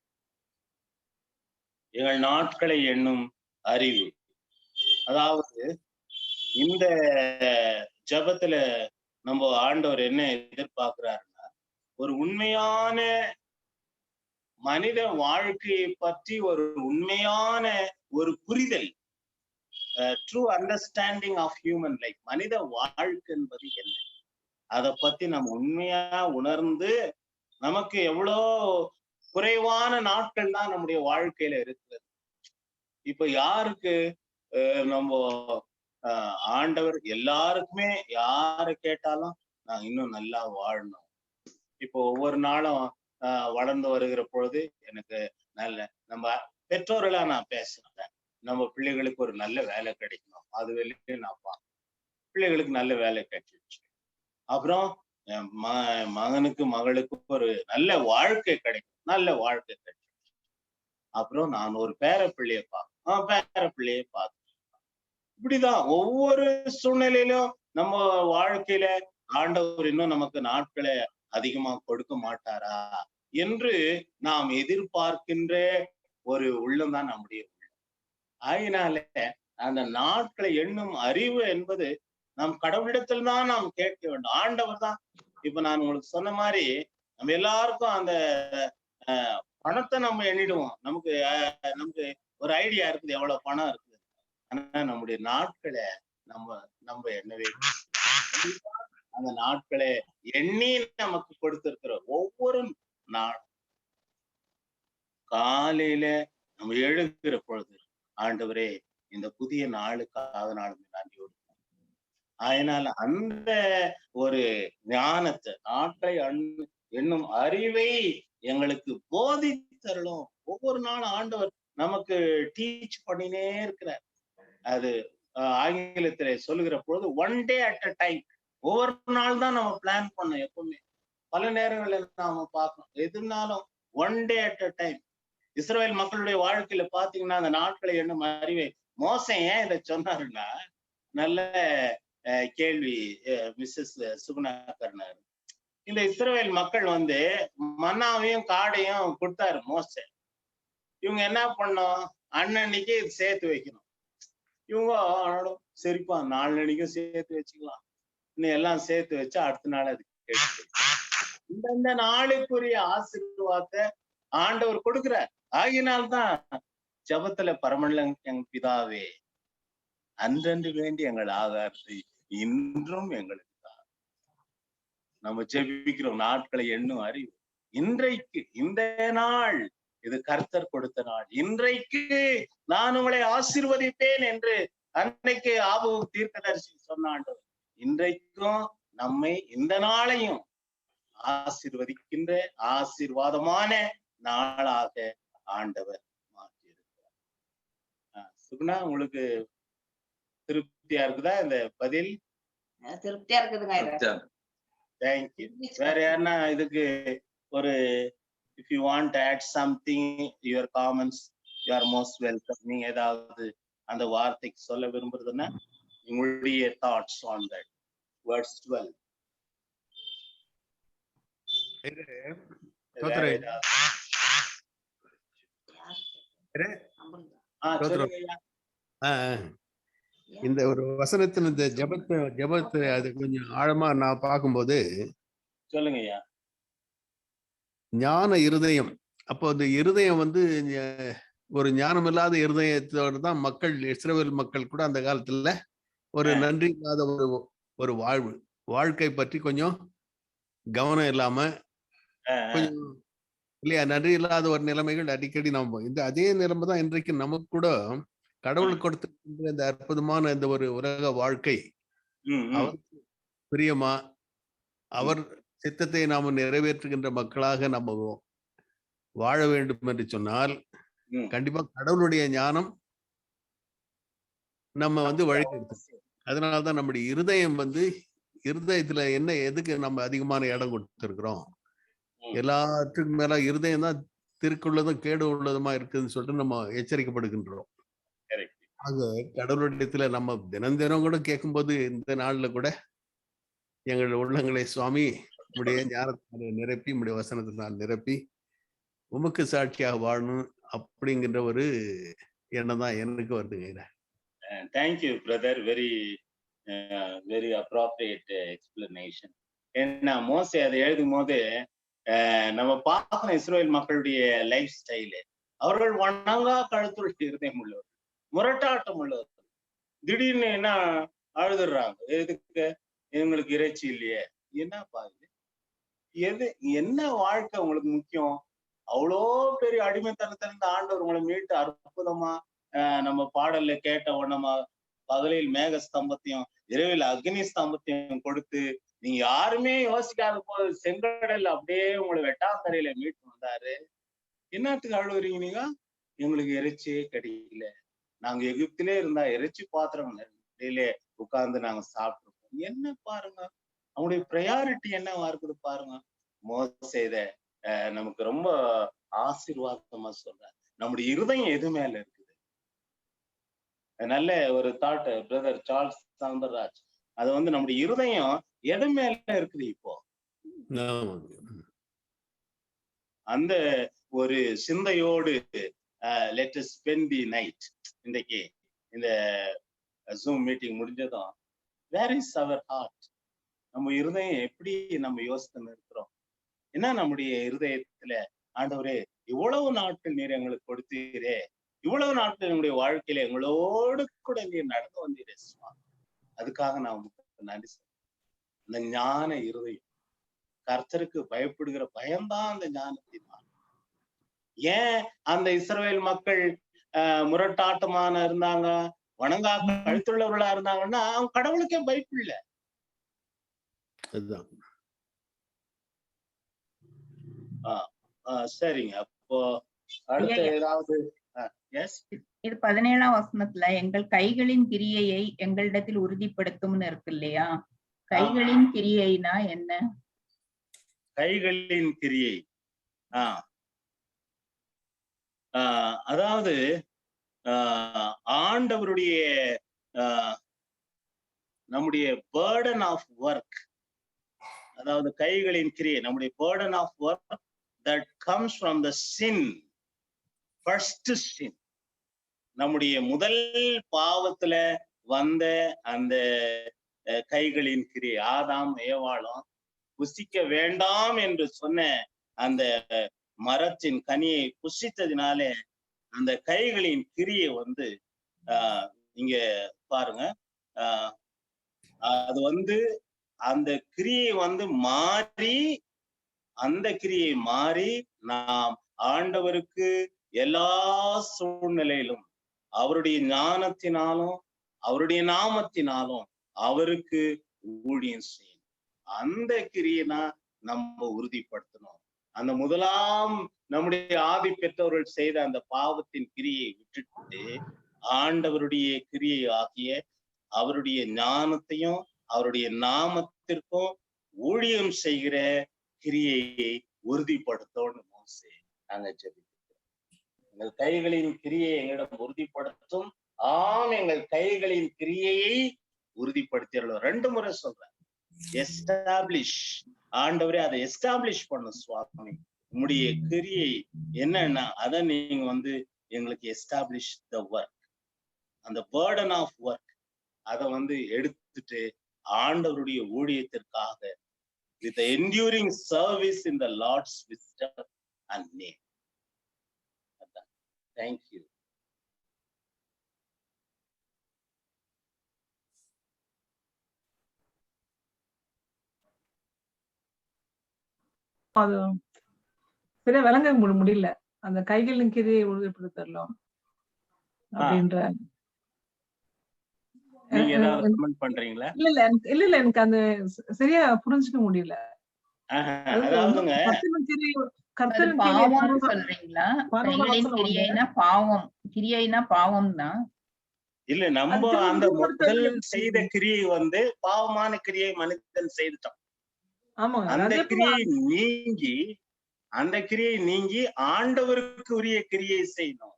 Speaker 1: எங்கள் நாட்களை எண்ணும் அறிவு, அதாவது இந்த ஜபத்துல நம்ம ஆண்டவர் என்ன எதிர்பார்க்கிறாருன்னா, ஒரு உண்மையான மனித வாழ்க்கையை பற்றி ஒரு உண்மையான ஒரு புரிதல், true understanding of human life. மனித வாழ்க்கை என்பது என்ன, அதை பத்தி நம்ம உண்மையா உணர்ந்து நமக்கு எவ்வளோ குறைவான நாட்கள் தான் நம்முடைய வாழ்க்கையில இருக்கிறது. இப்ப யாருக்கு நம்ம ஆண்டவர் எல்லாருக்குமே யாரை கேட்டாலும் நான் இன்னும் நல்லா வாழணும். இப்போ ஒவ்வொரு நாளும் வளர்ந்து வருகிற பொழுது எனக்கு நம்ம பெற்றோர்களா நான் பேசுறேன், நம்ம பிள்ளைகளுக்கு ஒரு நல்ல வேலை கிடைக்கணும், அது வெளியே நான் பார்க்கணும். பிள்ளைகளுக்கு நல்ல வேலை கிடைச்சிருச்சு, அப்புறம் மகனுக்கு மகளுக்கு ஒரு நல்ல வாழ்க்கை கிடைக்கும், நல்ல வாழ்க்கை கிடைச்சிருச்சு, அப்புறம் நான் ஒரு பேர பிள்ளையை பார்க்கணும், பேர பிள்ளையை பார்க்கணும். இப்படிதான் ஒவ்வொரு சூழ்நிலையிலும் நம்ம வாழ்க்கையில ஆண்டவர் இன்னும் நமக்கு நாட்களை அதிகமா கொடுக்க மாட்டாரா என்று நாம் எதிர்பார்க்கின்ற ஒரு உள்ளம் தான் நம்முடைய உள்ளம். ஆகினால அந்த நாட்களை எண்ணும் அறிவு என்பது நம் கடவுளிடத்தில் தான் நாம் கேட்க வேண்டும். ஆண்டவர் தான், இப்ப நான் உங்களுக்கு சொன்ன மாதிரி நம்ம எல்லாருக்கும் அந்த பணத்தை நம்ம எண்ணிடுவோம். நமக்கு ஒரு ஐடியா இருக்குது எவ்வளவு பணம் இருக்குது. ஆனா நம்முடைய நாட்களை நம்ம எண்ணவே அந்த நாட்களை எண்ணி நமக்கு கொடுத்திருக்கிற ஒவ்வொரு நாள் காலையில நம்ம எழுகிற பொழுது ஆண்டவரே இந்த புதிய நாளுக்காக நாளுமே நன்றியோடு. அதனால அந்த ஒரு ஞானத்தை நாட்டை என்னும் அறிவை எங்களுக்கு போதித்தரலும் ஒவ்வொரு நாளும் ஆண்டவர் நமக்கு டீச் பண்ணினே இருக்கிறார். அது ஆங்கிலத்திலே சொல்லுகிற பொழுது one day at a time. ஒவ்வொரு நாள் தான் நம்ம பிளான் பண்ணோம். எப்பவுமே பல நேரங்களில் நாம பார்க்கணும், எதுனாலும் one day at a time. Israel மக்களுடைய வாழ்க்கையில பாத்தீங்கன்னா அந்த நாட்களை என்னும் அறிவை மோசே ஏன் இதை சொன்னாருன்னா, நல்ல கேள்வி மிஸ்ஸஸ் சுகுணாகர்னார். இந்த இஸ்ரவேல் மக்கள் மன்னாவையும் காடையும் கொடுத்தாரு மோசே. இவங்க என்ன பண்ணோம், அன்னன்னைக்கு இது சேர்த்து வைக்கணும். இவங்க சரிப்பா நாலு சேர்த்து வச்சுக்கலாம், இன்னும் எல்லாம் சேர்த்து வச்சா அடுத்த நாள் அது கேட்டு இந்த நாளுக்குரிய ஆசீர்வாதத்தை ஆண்டவர் கொடுக்கிறார். ஆகினால்தான் ஜபத்துல பரமண்டலம் எங்க பிதாவே அன்றன்று வேண்டி எங்கள் ஆகாரத்தை இன்றும் எங்களுக்கு தான். நம்ம ஜெபிக்கிறோம் நாட்களை எண்ணும் அறிவு. இன்றைக்கு இந்த நாள் இது கர்த்தர் கொடுத்த நாள், இன்றைக்கு நான் உங்களை ஆசீர்வதிப்பேன் என்று அன்னைக்கு ஆபு தீர்க்கதரிசி சொன்ன ஆண்டவர் இன்றைக்கும் நம்மை இந்த நாளையும் ஆசீர்வதிக்கின்ற ஆசீர்வாதமான நாளாக ஆண்டவர் மாற்றியிருக்கிறார். சுகுணா, உங்களுக்கு திருப்தியா இருக்குதா இந்த பதில்?
Speaker 5: திருப்தியா இருக்குதுங்க.
Speaker 1: தேங்க்யூ. வேற யாருன்னா இதுக்கு ஒரு if you want to add something, your comments, you are most welcome. நீங்க ஏதாவது அந்த வார்த்தைக்கு சொல்ல விரும்புறதுன்னா உங்களுடைய thoughts on that verse 12.
Speaker 6: இந்த ஒரு வசனத்தின் இந்த ஜபத்தை அது கொஞ்சம் ஆழமா நான் பார்க்கும்போது,
Speaker 1: சொல்லுங்க ஐயா.
Speaker 6: ஞான இருதயம். அப்போ அந்த இருதயம் ஒரு ஞானம் இல்லாத இருதயத்தோடு தான் மக்கள், இஸ்ரவேல் மக்கள் கூட அந்த காலத்துல ஒரு நன்றி இல்லாத ஒரு வாழ்க்கை பற்றி கொஞ்சம் கவனம் இல்லாம கொஞ்சம் இல்லையா, நன்றி இல்லாத ஒரு நிலைமைகள் அடிக்கடி நம்ம அதே நிலைமை தான் இன்றைக்கு நமக்கு கூட கடவுள் கொடுத்திருக்கின்ற இந்த அற்புதமான இந்த ஒரு உலக வாழ்க்கை அவர் பிரியமா, அவர் சித்தத்தை நாம நிறைவேற்றுகின்ற மக்களாக நம்ம வாழ வேண்டும் என்று சொன்னால் கண்டிப்பா கடவுளுடைய ஞானம் நம்ம வழிநடத்தும். அதனாலதான் நம்முடைய இருதயம் இருதயத்துல என்ன எதுக்கு நம்ம அதிகமான இடம் கொடுத்திருக்கிறோம், எல்லாத்துக்கும் மேல இருதயம் தான் திருக்குள்ளதும் கேடு உள்ளதுமா இருக்குதுன்னு சொல்லிட்டு நம்ம எச்சரிக்கப்படுகின்றோம். ஆக கடவுளிடத்துல நம்ம தினம் கூட கேட்கும்போது இந்த நாள்ல கூட எங்கள் உள்ளங்களை சுவாமி உடைய ஞானத்தினால நிரப்பி, உடைய வசனத்தினால் நிரப்பி உமக்கு சாட்சியாக வாழணும் அப்படிங்கிற ஒரு எண்ணம் தான் எனக்கு வருதுங்க.
Speaker 1: Thank you brother, very very appropriate explanation. ஏன்னா மோசே அதை எழுதும் போது நம்ம பார்க்கணும் இஸ்ரவேல் மக்களுடைய லைஃப் ஸ்டைலு. அவர்கள் வணங்கா கழுத்துடைய இருதயம் உள்ளவர், முரட்டாட்டம் உள்ளவர். திடீர்னு என்ன அழுதுடுறாங்க, எதுக்கு, எங்களுக்கு இறைச்சி இல்லையே, என்னப்பா இது, எது என்ன வாழ்க்கை உங்களுக்கு முக்கியம்? அவ்வளோ பெரிய அடிமைத்தனத்திலிருந்து ஆண்டவர் உங்களை மீட்டு அற்புதமா நம்ம பாடல்ல கேட்ட உடனமா பகலில் மேக ஸ்தம்பத்தையும் இரவில் அக்னி ஸ்தம்பத்தையும் கொடுத்து நீங்க யாருமே யோசிக்காத போது செங்கடல்ல அப்படியே உங்களை வெட்டாந்தரையில மீட்டு வந்தாரு. என்னத்துக்கு அழுவுறீங்க நீங்க? எங்களுக்கு இறைச்சியே கிடைக்கல, நாங்க எகிப்திலே இருந்தா இறைச்சி பாத்திரம் இடையிலே உட்கார்ந்து நாங்க சாப்பிட்டுருப்போம். என்ன பாருங்க அவங்களுடைய ப்ரையாரிட்டி என்னவா இருக்குது பாருங்க. மோசே இத நமக்கு ரொம்ப ஆசீர்வாதமா சொல்றார். நம்முடைய இருதயம் எது மேல இருக்குது? நல்ல ஒரு தாட் பிரதர் சார்ல்ஸ் சவுந்தரராஜ். அது வந்து நம்முடைய இருதயம் எது மேல இருக்குது இப்போ? அந்த ஒரு சிந்தையோடு லெட் அஸ் ஸ்பெண்ட் தி நைட். இன்றைக்கு இந்த ஜூம் மீட்டிங் முடிஞ்சதும் வேர் இஸ் அவர் ஹார்ட்? நம்ம இருதயம் எப்படி நம்ம யோசித்து இருக்கிறோம்? என்ன நம்முடைய இருதயத்துல ஆண்டவரே இவ்வளவு நாட்கள் நீர் எங்களுக்கு கொடுத்தீரே, இவ்வளவு நாட்கள் என்னுடைய வாழ்க்கையில எங்களோடு கூட நீர் நடந்து வந்தீரே சுவாமி, அதுக்காக நான் உங்களுக்கு நன்றி சொல்றேன். அந்த ஞான இருதயம், கர்த்தருக்கு பயப்படுகிற பயம்தான் அந்த ஞானத்தின். ஏன் அந்த இஸ்ரவேல் மக்கள் முரட்டாட்டமான இருந்தாங்க, வணங்கா கழுத்துள்ளவர்களா இருந்தாங்கன்னா அவங்க கடவுளுக்கே பயப்படல. சரிங்க. அப்போ அடுத்த ஏதாவது
Speaker 4: இது 17ஆம் வசனத்துல எங்கள் கைகளின் கிரியையை எங்களிடத்தில் உறுதிப்படுத்தும்னு இருக்கு இல்லையா? கைகளின் கிரியைனா என்ன?
Speaker 1: கைகளின் கிரியை அதாவது ஆண்டவருடைய நம்முடைய burden of work, அதாவது கைகளின் கிரியை, நம்முடைய burden of work that comes from the sin, first sin. நம்முடைய முதல் பாவத்துல வந்த அந்த கைகளின் கிரியை, ஆதாம் ஏவாளும் புசிக்க வேண்டாம் என்று சொன்ன அந்த மரத்தின் கனியை புசித்ததினாலே அந்த கைகளின் கிரியை வந்து இங்க பாருங்க, அது வந்து அந்த கிரியை வந்து மாறி, அந்த கிரியை மாறி நாம் ஆண்டவருக்கு எல்லா சூழ்நிலையிலும் அவருடைய ஞானத்தினாலும் அவருடைய நாமத்தினாலும் அவருக்கு ஊழியம் செய்யணும். அந்த கிரியைனா நம்ம உறுதிப்படுத்தணும். அந்த முதலாம் நம்முடைய ஆதி பெற்றோர்கள் செய்த அந்த பாவத்தின் கிரியை விட்டுட்டு ஆண்டவருடைய கிரியை ஆகிய அவருடைய ஞானத்தையும் அவருடைய நாமத்திற்கும் ஊழியம் செய்கிற கிரியையை உறுதிப்படுத்தோன்னு மோசே நாங்க ஜெபிக்கிறோம். எங்கள் கைகளின் கிரியை எங்களிடம் உறுதிப்படுத்தும். ஆம், எங்கள் கைகளின் கிரியையை உறுதிப்படுத்திடலாம். 2 முறை சொல்றேன். எஸ்டாப்ளிஷ், ஆண்டவரே அதை எஸ்டாப்ளிஷ் பண்ணும் சுவாமி. உங்களுடைய கிரியை என்னன்னா அதை நீங்க வந்து எங்களுக்கு எஸ்டாப்ளிஷ் த ஒர்க், அந்த burden of work அதை வந்து எடுத்துட்டு ஆண்டவருடைய ஊழியத்திற்காக with the enduring service in the Lord's wisdom and name. Thank you.
Speaker 2: அது சரியா விளங்க முடியல. அந்த கைகளின் கிரியை உறுதிப்படுத்தலாம் அப்படின்ற.
Speaker 1: நீங்க ஏதாவது கமெண்ட் பண்றீங்களா?
Speaker 2: இல்ல எனக்கு அந்த சரியா புரிஞ்சுக்க முடியல.
Speaker 1: அதாவதுங்க
Speaker 4: பாவம்னு சொல்றீங்களா? கைகளின் கிரியைனா பாவம், கிரியைனா பாவம் தான்.
Speaker 1: இல்ல, நம்ம அந்த முதல் செய்த கிரியை வந்து பாவமான கிரியை மனிதன் செய்துட்டான். அந்த கிரியை நீங்கி, அந்த கிரியை நீங்கி ஆண்டவருக்கு உரிய கிரியை செய்யணும்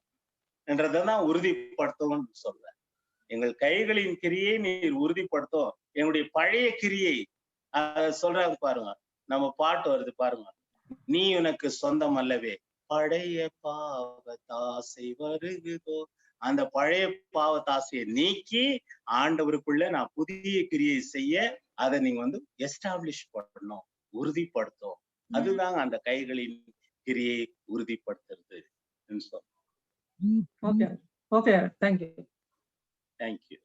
Speaker 1: என்றதான் உறுதிப்படுத்தும் சொல்ற. எங்கள் கைகளின் கிரியை நீர் உறுதிப்படுத்தும். எங்களுடைய பழைய கிரியை சொல்றாங்க பாருங்க, நம்ம பாட்டு வருது பாருங்க, நீ உனக்கு சொந்தம் அல்லவே பழைய பாவத்தாசை வருகுதோ. அந்த பழைய பாவத்தாசையை நீக்கி ஆண்டவருக்குள்ள நான் புதிய கிரியை செய்ய அதை நீங்க வந்து எஸ்டாப்ளிஷ் பண்ணணும், உறுதிப்படுத்தும். அதுதாங்க அந்த கைகளின் கிரியை உறுதிப்படுத்துறது.
Speaker 2: Okay, thank you.
Speaker 1: தேங்க்யூ.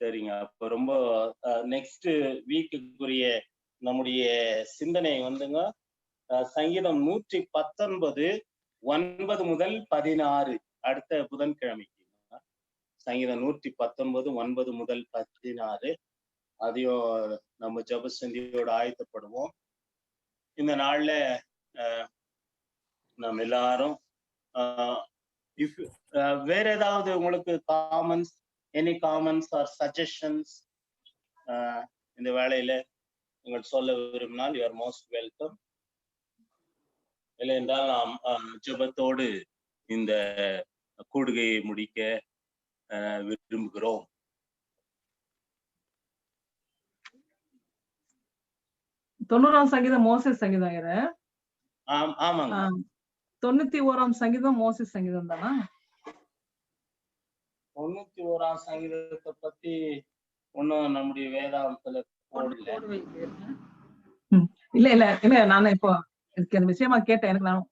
Speaker 1: சரிங்க. அப்ப ரொம்ப நெக்ஸ்ட் வீக்குக்குரிய நம்முடைய சிந்தனை வந்துங்க சங்கீதம் 119 9 முதல் 16 அடுத்த புதன்கிழமைக்கு. சங்கீதம் 119 9 முதல் 16 அதையும் நம்ம ஜெப சந்தியோட ஆயத்தப்படுவோம். இந்த நாள்ல நம்ம எல்லாரும் வேற ஏதாவது உங்களுக்கு எனி காமெண்ட்ஸ் ஆர் சஜஷன்ஸ் இந்த வேளையில நீங்கள் சொல்ல விரும்பினால் யூ ஆர் மோஸ்ட் வெல்கம். இல்லை என்றால் நாம் ஜெபத்தோடு இந்த கூடுகையை முடிக்க விரும்புகிறோம்.
Speaker 2: தொண்ணூறாம் சங்கீதம் மோசேஸ் சங்கீதம்.
Speaker 1: ஆமாங்க.
Speaker 2: 91ஆம் சங்கீதம் மோசேஸ் சங்கீதம் தானா?
Speaker 1: 91ஆம் சங்கீதத்தை பத்தி ஒன்னும் நம்முடைய வேதாந்தத்துல போடல.
Speaker 2: இல்ல இல்ல இல்ல நான் இப்போ எனக்கு அந்த விஷயமா கேட்டேன். எனக்கு நான்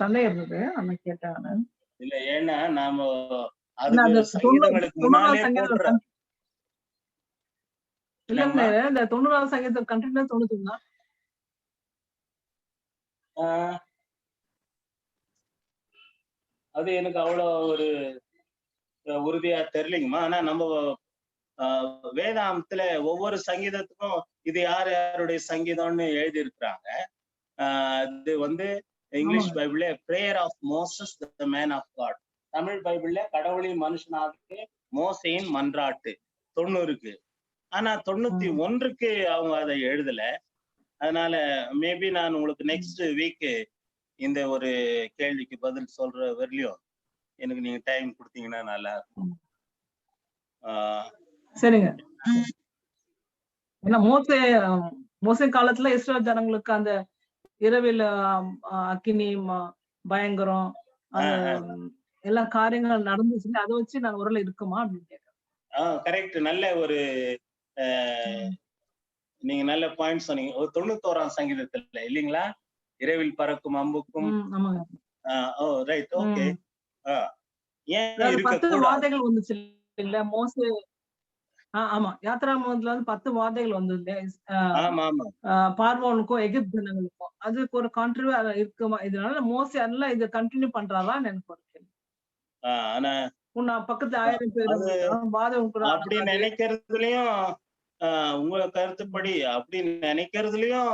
Speaker 2: சந்தேகம் இருந்தது, அண்ணா கேட்டேன்.
Speaker 1: இல்ல ஏன்னா நாம அதுக்கு சங்கீதங்களுக்கு முன்னாலே போடுறோம்.
Speaker 2: இல்ல இந்த 90ஆம் சங்கீதம் கண்டினியூஸ் 91
Speaker 1: அது எனக்கு அவ்வளவு ஒரு உறுதியா தெரியலைங்கம்மா. ஆனா நம்ம வேதாந்தத்துல ஒவ்வொரு சங்கீதத்துக்கும் இது யாருடைய சங்கீதம்னு எழுதி இருக்கிறாங்க. இது வந்து இங்கிலீஷ் பைபிள்ல prayer of Moses the man of God, Tamil பைபிள்ல கடவுளின் மனுஷனாக மோசேயின் மன்றாட்டு 90க்கு. ஆனா 91க்கு அவங்க அதை எழுதல. அதனால மேபி நான் உங்களுக்கு நெக்ஸ்ட் வீக் இந்த ஒரு கேள்விக்கு பதில் சொல்ற வரலையும் எனக்கு நீங்க டைம் கொடுத்தீங்கன்னா நல்லா இருக்கும்.
Speaker 2: சரிங்க. ஏன்னா மோசே காலத்துல இஸ்ரேல் ஜனங்களுக்கு அந்த இரவில் அக்கினி பயங்கரம் எல்லா காரியங்கள் நடந்துச்சு. அதை வச்சு நான் உரல இருக்குமா அப்படின்னு கேட்கிறேன்.
Speaker 1: கரெக்ட். நல்ல ஒரு நீங்க நல்ல பாயிண்ட் சொன்னீங்க. 91ஆம் சங்கீதத்துல இல்லீங்களா? இரவில் பறக்கும் அம்புக்கும். Right, okay. ஏன்
Speaker 2: 10 வாதைகள் வந்துச்சு இல்ல மோசே? ஆமா, யாத்ராமத்துல வந்து 10 வாதைகள் வந்தது பார்வோனுக்கும் எகிப்து ஜனங்களுக்கும். அதுக்கு ஒரு கான்ட்ரிபியூ இருக்குமா? இதனால மோசே அதெல்லாம் இதை கண்டினியூ பண்றாரான்னு எனக்கு ஒரு கேள்வி.
Speaker 1: ஆனா
Speaker 2: பக்கத்து 1000 பேர் வாதை
Speaker 1: அப்படி நினைக்கிறதுலயும் உங்க கருத்துப்படி அப்படி நினைக்கிறதுலயும்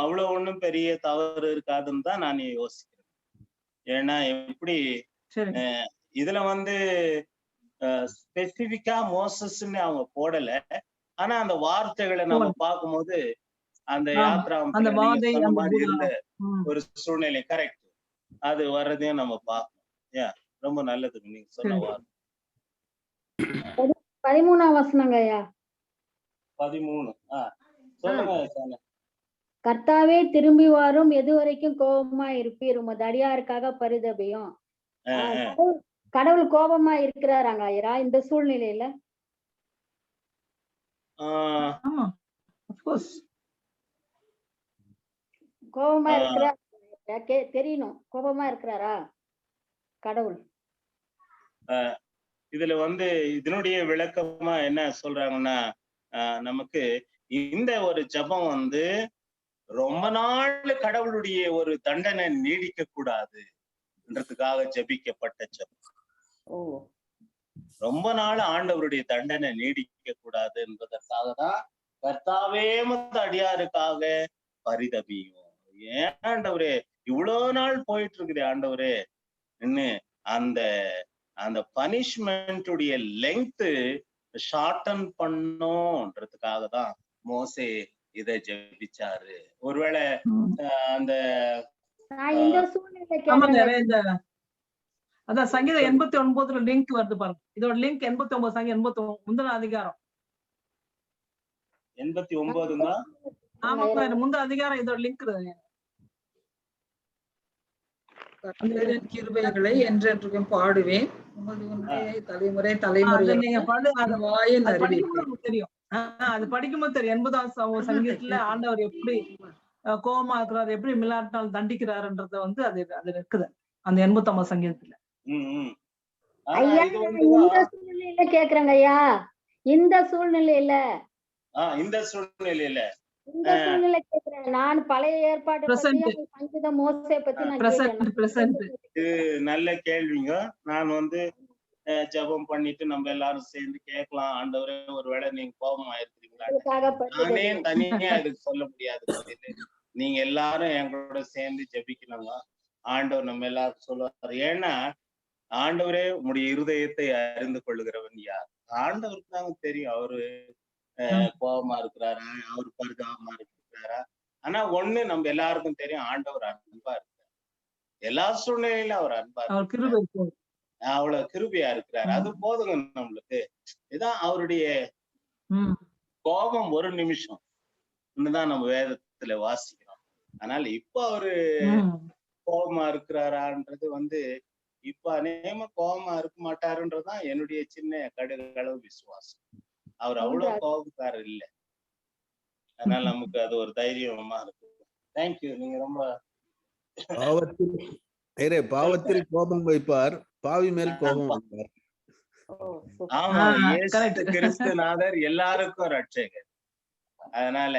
Speaker 1: அவ்வளவு ஒண்ணும் பெரிய தவறு இருக்காதுன்னு தான் நான் யோசிக்கிறேன். ஏன்னா எப்படி இதுல வந்து ஸ்பெசிபிக்கா மோசஸ்ன்னு அவங்க போடல. ஆனா அந்த வார்த்தைகளை நம்ம பார்க்கும்போது அந்த யாத்ராமத்துல சொன்ன மாதிரி இருந்த ஒரு சூழ்நிலை கரெக்ட், அது வர்றதையும் நம்ம பார்க்கணும். ரொம்ப நல்லது நீங்க சொன்ன வார்த்தை.
Speaker 7: 13ஆம் வசனங்க ஐயா.
Speaker 1: 13 சொல்லுங்க.
Speaker 7: கர்த்தாவே திரும்பி வாரும், எதுவரைக்கும் கோபமா இருப்பீர், உமது அடியாருக்காக பரிதபியும். கடவுள் கோபமா இருக்கிறாராங்க ஐயா இந்த சூழ்நிலையில? கோபமா இருக்கிறார் தெரியணும். கோபமா இருக்கிறாரா கடவுள்?
Speaker 1: இதுல வந்து இதனுடைய விளக்கமா என்ன சொல்றாங்கன்னா, நமக்கு இந்த ஒரு ஜபம் வந்து ரொம்ப நாள் கடவுளுடைய ஒரு தண்டனை நீடிக்க கூடாதுன்றதுக்காக ஜபிக்கப்பட்ட ஜபம். ரொம்ப நாள் ஆண்டவருடைய தண்டனை நீடிக்க கூடாது என்பதற்காக தான் கர்த்தாவே அடியாருக்காக பரிதபியும். ஏன் ஆண்டவரே இவ்வளவு நாள் போயிட்டு இருக்குது ஆண்டவரே அந்த அந்த பனிஷ்மெண்ட்டுடைய லெங்த் ஷார்டன் பண்ணோன்றதுக்காக தான் மோசே இதை ஜெபிச்சாரு. ஒருவேளை அந்த
Speaker 2: அதான் சங்கீதம் 89 லிங்க் வருது பாருங்க. இதோட லிங்க் 89 சங்கீதம் 89 முந்தின அதிகாரம்
Speaker 1: 89ங்க.
Speaker 2: ஆமா, முந்தின அதிகாரம் இதோட லிங்க் இருக்கு.
Speaker 8: கிருபைகளை என்றென்றும் பாடுவேன், உமது உண்மையை தலைமுறை தலைமுறை
Speaker 2: தெரியும். அது படிக்கும்போது தெரியும். 80ஆம் சங்கீதத்துல ஆண்டவர் எப்படி கோபமா இருக்கிறார், எப்படி மிலாட்டினால் தண்டிக்கிறாருன்றத வந்து அது இருக்குது அந்த 89ஆம் சங்கீதத்துல.
Speaker 7: கேக்குறாங்க ஐயா, இந்த சூழ்நிலையில
Speaker 1: இந்த சூழ்நிலையில
Speaker 7: இந்த சூழ்நிலை கேக்குறேன். நான் பழைய ஏற்பாட்டை
Speaker 2: Present.
Speaker 7: பத்தியும் சங்கீத மோசே பத்தி நான்
Speaker 2: Present.
Speaker 7: கேட்கிறேன்.
Speaker 1: நல்ல கேள்விங்க. நான் ஜெபம் பண்ணிட்டு நம்ம எல்லாரும் சேர்ந்து கேட்கலாம். ஆண்டவரே, ஒருவேளை நீங்க கோபமா இருக்கிறீங்களா?
Speaker 7: அதுக்காக
Speaker 1: நானே தனியா இதுக்கு சொல்ல முடியாது. நீங்க எல்லாரும் எங்களோட சேர்ந்து ஜெபிக்கணுங்க. ஆண்டவர் நம்ம எல்லாருக்கும் சொல்லுவார். ஏன்னா ஆண்டவரே உங்களுடைய இருதயத்தை அறிந்து கொள்ளுகிறவன் யார்? ஆண்டவருக்கு தாங்க தெரியும். அவரு கோபமா இருக்கிறாரா, அவரு பரிதாபமா இருக்கிறாரா? ஆனா ஒண்ணு நம்ம எல்லாருக்கும் தெரியும், ஆண்டவர் அன்பா இருக்கிறார். எல்லா சூழ்நிலையிலும் அவர் அன்பா இருக்கிறார். அவ்வளவு கிருபையா இருக்கிறார். அது போதுங்க நம்மளுக்கு. இதான் அவருடைய கோபம் ஒரு நிமிஷம் தான் நம்ம வேதத்துல வாசிக்கிறோம். அதனால இப்ப அவரு கோபமா இருக்கிறாரான்றது இப்ப அநேகமா கோபமா இருக்க மாட்டாருன்றதுதான் என்னுடைய சின்ன கடுகளவு விசுவாசம். அவர் அவ்வளவு கோபக்காரர் இல்லை. அதனால நமக்கு அது ஒரு தைரியமா இருக்கு. தேங்க்யூ. நீங்க ரொம்ப
Speaker 6: பாவத்தில் கோபம் வைப்பார், பாவி மேல் கோபம் வைப்பார்.
Speaker 1: ஆமா, இயேசு கிறிஸ்துநாதர் எல்லாருக்கும் ரட்சகர். அதனால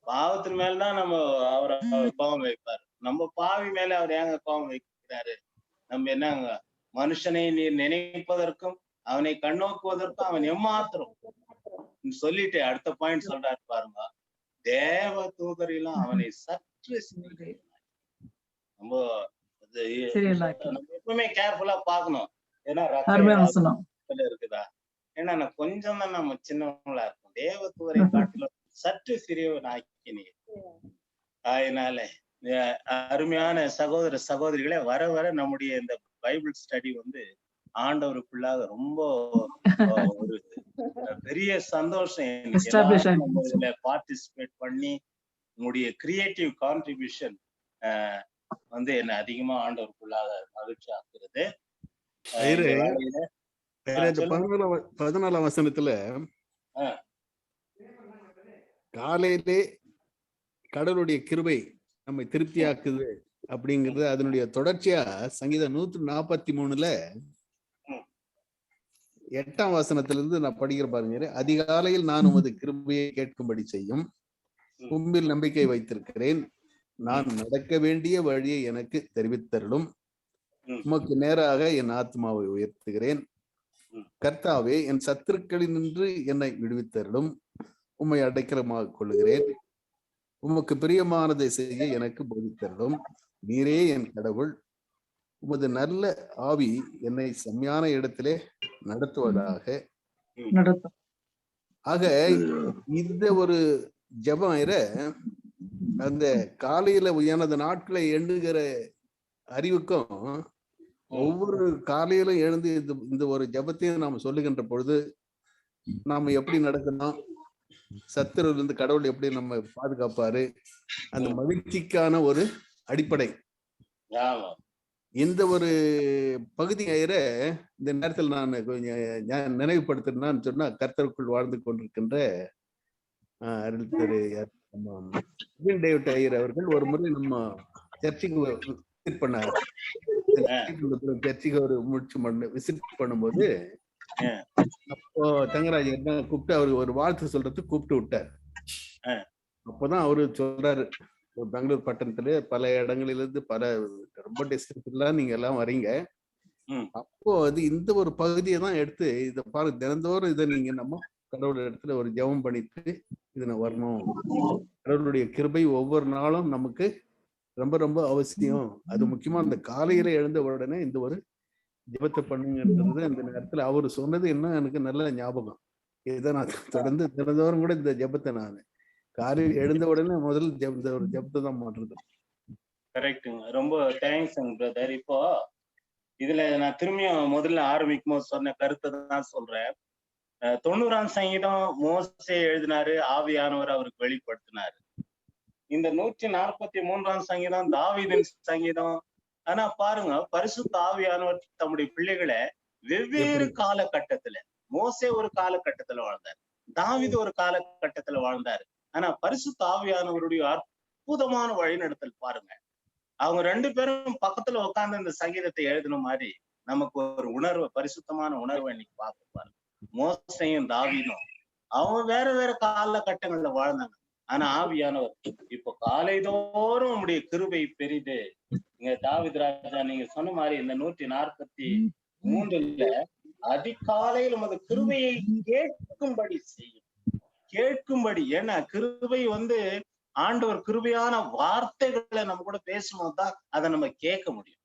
Speaker 1: பாவத்தின் மேலதான் நம்ம அவரை கோபம் வைப்பார். நம்ம பாவி மேல அவர் ஏங்க கோபம் வைக்கிறாரு? நம்ம என்னங்க, மனுஷனை நீர் நினைப்பதற்கும் அவனை கண்ணோக்குவதற்கும் அவன் எம்மாத்திரம் சொல்லிட்டு அடுத்த பாயிண்ட் சொல்றாரு பாருங்க. தேவ தூதரெல்லாம் அவனை சற்று நம்ம எப்பவுமே கேர்ஃபுல்லா பாக்கணும். ஏன்னா இருக்குதா? ஏன்னா கொஞ்சம் தான் நம்ம சின்னவங்களா இருக்கும். தேவ தூதரை காட்டிலும் சற்று சிறியவன் ஆக்கினீர். அதனால அருமையான சகோதர சகோதரிகளே, வர வர நம்முடைய இந்த பைபிள் ஸ்டடி ஆண்டவருக்குள்ளாக ரொம்ப ஒரு பெரிய சந்தோஷம். பார்ட்டிசிபேட் பண்ணி உங்களுடைய கிரியேட்டிவ் கான்ட்ரிபியூஷன் என்ன அதிகமா ஆண்டவருக்குள்ளாக மகிழ்ச்சி ஆக்குறது.
Speaker 6: 14ஆம் வசனத்துல காலையிலே கடவுளுடைய கிருபை நம்மை திருப்தியாக்குது அப்படிங்கிறது அதனுடைய தொடர்ச்சியா சங்கீதம் 143ல 8ஆம் வசனத்திலிருந்து நான் படிக்கிற பாருங்க. அதிகாலையில் நான் உமது கிருபையை கேட்கும்படி செய்யும், உம்மில் நம்பிக்கை வைத்திருக்கிறேன், நான் நடக்க வேண்டிய வழியை எனக்கு தெரிவித்தருளும், உமக்கு நேராக என் ஆத்மாவை உயர்த்துகிறேன். கர்த்தாவே, என் சத்துருக்களினின்று என்னை விடுவித்தருளும், உம்மை அடைக்கலமாக கொள்ளுகிறேன், உமக்கு பிரியமானதை செய்ய எனக்கு போதித்தருளும், நீரே என் கடவுள், உமது நல்ல ஆவி என்னை செம்மையான இடத்திலே நடத்துவதாக. ஆக இந்த ஒரு ஜெபம் அந்த காலையில எனது நாட்களை எண்ணுகிற அறிவுக்கும் ஒவ்வொரு காலையிலும் எழுந்து இந்த ஒரு ஜெபத்தையும் நாம் சொல்லுகின்ற பொழுது நாம எப்படி நடக்கணும், சத்துருல இருந்து கடவுள் எப்படி நம்ம பாதுகாப்பாரு, அந்த மகிழ்ச்சிக்கான ஒரு அடிப்படை. இந்த ஒரு பகுதி இந்த நேரத்தில் நான் கொஞ்சம் நினைவுபடுத்தினான்னு சொன்னா, கர்த்தருக்குள் வாழ்ந்து கொண்டிருக்கின்ற அருள் திரு டேவிட் ஐயர் அவர்கள் ஒரு முறை நம்ம சர்ச்சுக்கு விசிட் பண்ணாரு. சர்ச்சுக்கு ஒரு விசிட் பண்ணும்போது அப்போ தங்கராஜ் என்ன கூப்பிட்டு அவருக்கு ஒரு வாழ்த்து சொல்றதுக்கு கூப்பிட்டு விட்டார். அப்போதான் அவரு சொல்றாரு, பெங்களூர் பட்டணத்துல பல இடங்களிலிருந்து பல ரொம்ப டிஸ்டன்ஸ்லாம் நீங்க எல்லாம் வரீங்க, அப்போ இந்த ஒரு பகுதியை தான் எடுத்து இதை பாரு, தினந்தோறும் இதை நீங்க நம்ம கடவுள் இடத்துல ஒரு ஜெபம் பண்ணிட்டு இதுல வரணும். கடவுளுடைய கிருபை ஒவ்வொரு நாளும் நமக்கு ரொம்ப ரொம்ப அவசியம். அது முக்கியமா அந்த காலையில எழுந்த உடனே இந்த ஒரு ஜெபத்தை பண்ணுங்கன்றது அந்த நேரத்துல அவரு சொன்னது என்ன எனக்கு நல்ல ஞாபகம். இதை நான் தொடர்ந்து தினந்தோறும் கூட இந்த ஜெபத்தை நான் காலையில் எழுந்த உடனே முதல் ஒரு ஜெபத்தை தான் மாற்றுது.
Speaker 1: கரெக்டுங்க. ரொம்ப தேங்க்ஸ்ங்க பிரதர். இப்போ இதுல நான் திரும்பியும் முதல்ல ஆரம்பிக்கும் போது சொன்ன கருத்தை தான் சொல்றேன். 90ஆம் சங்கீதம் மோசே எழுதினாரு, ஆவியானவர் அவருக்கு வெளிப்படுத்தினாரு. இந்த 143ஆம் சங்கீதம் தாவீதின் சங்கீதம். ஆனா பாருங்க, பரிசுத்த ஆவியானவர் தம்முடைய பிள்ளைகளை வெவ்வேறு காலகட்டத்துல, மோசே ஒரு காலகட்டத்துல வாழ்ந்தார், தாவீது ஒரு காலகட்டத்துல வாழ்ந்தாரு. ஆனா பரிசுத்த ஆவியானவருடைய அற்புதமான வழிநடத்தல் பாருங்க. அவங்க 2 பேரும் பக்கத்துல உட்கார்ந்து இந்த சங்கீதத்தை எழுதின மாதிரி நமக்கு ஒரு உணர்வு, பரிசுத்தமான உணர்வை இன்னைக்கு பார்க்க பாருங்க. மோசையும் தாவீதும் அவங்க வேற வேற காலகட்டங்கள்ல வாழ்ந்தாங்க. ஆனா ஆவியானவர் இப்ப காலைதோறும் உங்களுடைய கிருபை பெரிது. இங்க தாவீது ராஜா நீங்க சொன்ன மாதிரி இந்த 143 அதிகாலையில் உமது கிருபையை கேட்கும்படி செய்யும். கேட்கும்படி, ஏன்னா கிருபை ஆண்டவர் கிருபையான வார்த்தைகளை நம்ம கூட பேசும்போது தான் அதை நம்ம கேட்க முடியும்.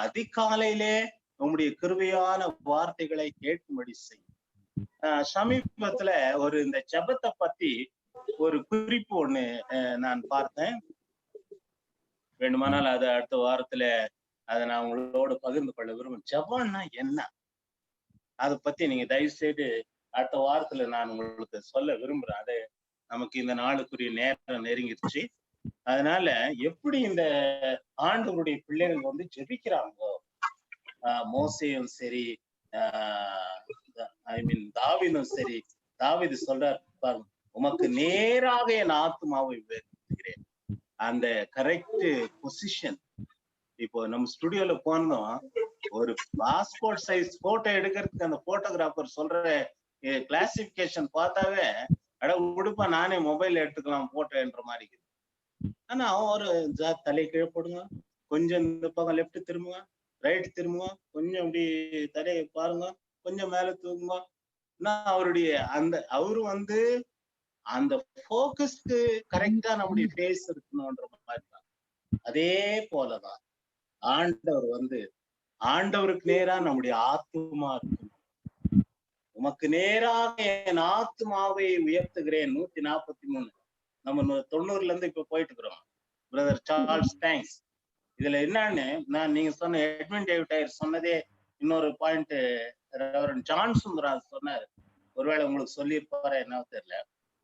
Speaker 1: அதிகாலையிலே உங்களுடைய கிருபையான வார்த்தைகளை கேட்கும்படி செய்யும். சமீபத்துல இந்த ஜெபத்தை பத்தி ஒரு குறிப்பு ஒண்ணு நான் பார்த்தேன். வேண்டுமானால் அதை அடுத்த வாரத்துல அதை நான் உங்களோட பகிர்ந்து கொள்ள விரும்புகிறேன். ஜெபம்னா என்ன, அதை பத்தி நீங்க தயவு செய்து அடுத்த வாரத்துல நான் உங்களுக்கு சொல்ல விரும்புறேன். அது நமக்கு இந்த நாளுக்குரிய நேரம் நெருங்கிடுச்சு. அதனால எப்படி இந்த ஆண்டவருடைய பிள்ளைகள் ஜெபிக்கிறாங்களோ, மோசேயும் சரி, தாவீதும் சரி, தாவீது சொல்றார் பாருங்க, உமக்கு நேராக என் ஆத்மாவை உயர்த்துகிறேன். அந்த கரெக்ட் பொசிஷன். இப்போ நம்ம ஸ்டுடியோல போனோம், ஒரு பாஸ்போர்ட் சைஸ் போட்டோ எடுக்கிறதுக்கு அந்த போட்டோகிராஃபர் சொல்ற கிளாசிபிகேஷன் பார்த்தாவே அட உடுப்பா நானே மொபைல் எடுத்துக்கலாம் போட்டோன்ற மாதிரி இருக்குது. ஆனா அவன் ஒரு தலை கீழே போடுங்க, கொஞ்சம் இந்த பக்கம் லெஃப்ட் திரும்புங்க, ரைட் திரும்புங்க, கொஞ்சம் அப்படி தலையை பாருங்க, கொஞ்சம் மேல தூங்குங்க. அவருடைய அவரு அந்த போக்கஸ்க்கு கரெக்டா நம்முடைய ஃபேஸ் இருக்கணும்ன்ற மாதிரி தான். அதே போலதான் ஆண்டவர் ஆண்டவருக்கு நேரா நம்முடைய ஆத்மா இருக்கணும். உமக்கு நேராக என் ஆத்மாவை உயர்த்துகிறேன். 143 நம்ம 90ல இருந்து இப்ப போயிட்டு இருக்கிறோம். Brother Charles thanks. இதுல என்னன்னு நீங்க சொன்ன எட்வின் டேவிட் டயர் சொன்னதே இன்னொரு பாயிண்ட் ரெவரண்ட் ஜான் சுந்தராஜ் சொன்னாரு. ஒருவேளை உங்களுக்கு சொல்லியிருப்பாரு என்ன தெரியல.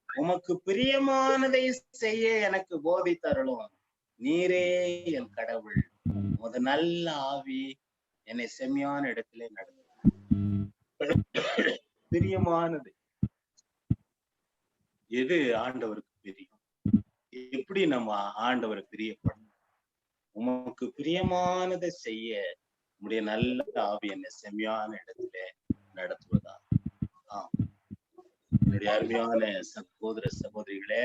Speaker 1: உமக்கு பிரியமானதை செய்ய எனக்கு போதித்தருளும், நீரே என் கடவுள், உமது நல்ல ஆவி என்னை செம்மையான இடத்திலே நடக்கும். பிரியமானது எது ஆண்டவருக்கு பிரியம்? எப்படி நம்ம ஆண்டவரை பிரியப்படணும்? உமக்கு பிரியமானதை செய்ய உடைய நல்ல ஆவி என்னை செம்மையான இடத்துல நடத்துவதா? என்னுடைய அருமையான சகோதர சகோதரிகளே,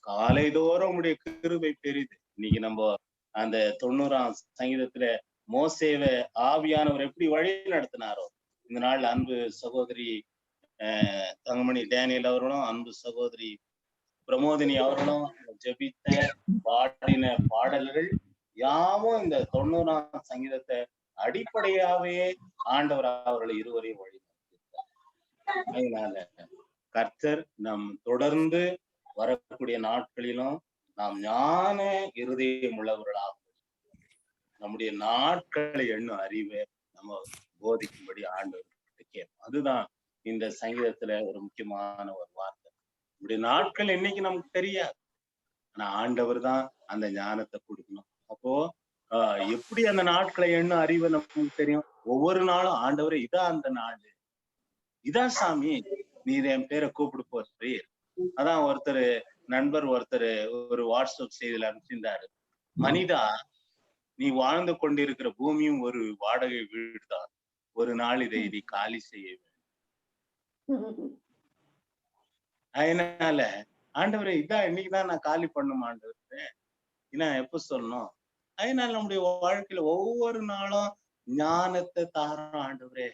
Speaker 1: காலைதோறும் உடைய கிருபை பெரிது. இன்னைக்கு நம்ம அந்த 90ஆம் சங்கீதத்துல மோசேவை ஆவியானவர் எப்படி வழி நடத்தினாரோ, இந்த நாள் அன்பு சகோதரி தங்கமணி டேனியல் அவர்களும் அன்பு சகோதரி பிரமோதினி அவர்களும் ஜெபித்த பாடின பாடல்கள் யாவும் இந்த 90ஆம் சங்கீதத்தை அடிப்படையாவே ஆண்டவர் அவர்களை இருவரையும் வழி நடத்தியிருக்கார். அதனால கர்த்தர் நம் தொடர்ந்து வரக்கூடிய நாட்களிலும் நாம் ஞான இருதயம் உள்ளவர்களாக நம்முடைய நாட்களை எண்ணும் அறிவை நம்ம போதிக்கும்படி ஆண்டவர் கேட்போம். அதுதான் இந்த சங்கீதத்துல ஒரு முக்கியமான ஒரு வார்த்தை. நம்முடைய நாட்கள் இன்னைக்கு நமக்கு தெரியாது, ஆனா ஆண்டவர் தான் அந்த ஞானத்தை கொடுக்கணும். அப்போ எப்படி அந்த நாட்களை எண்ணும் அறிவை நமக்கு தெரியும்? ஒவ்வொரு நாளும் ஆண்டவரே இதான் அந்த நாள், இதான் சாமி நீர் என் பேரை கூப்பிடு போறீர். அதான் நண்பர் ஒருத்தர் ஒரு வாட்ஸ்அப் செய்தியில அனுப்பிச்சிருந்தாரு, மனிதா நீ வாழ்ந்து கொண்டிருக்கிற பூமியும் ஒரு வாடகை வீடுதான், ஒரு நாள் இதை நீ காலி செய்ய வேண்டும். அதனால ஆண்டவரே இதான் இன்னைக்குதான் நான் காலி பண்ணும் ஆண்டவரே, நான் எப்ப சொல்லணும்? அதனால நம்முடைய வாழ்க்கையில ஒவ்வொரு நாளும் ஞானத்தை தாரோம். ஆண்டவரே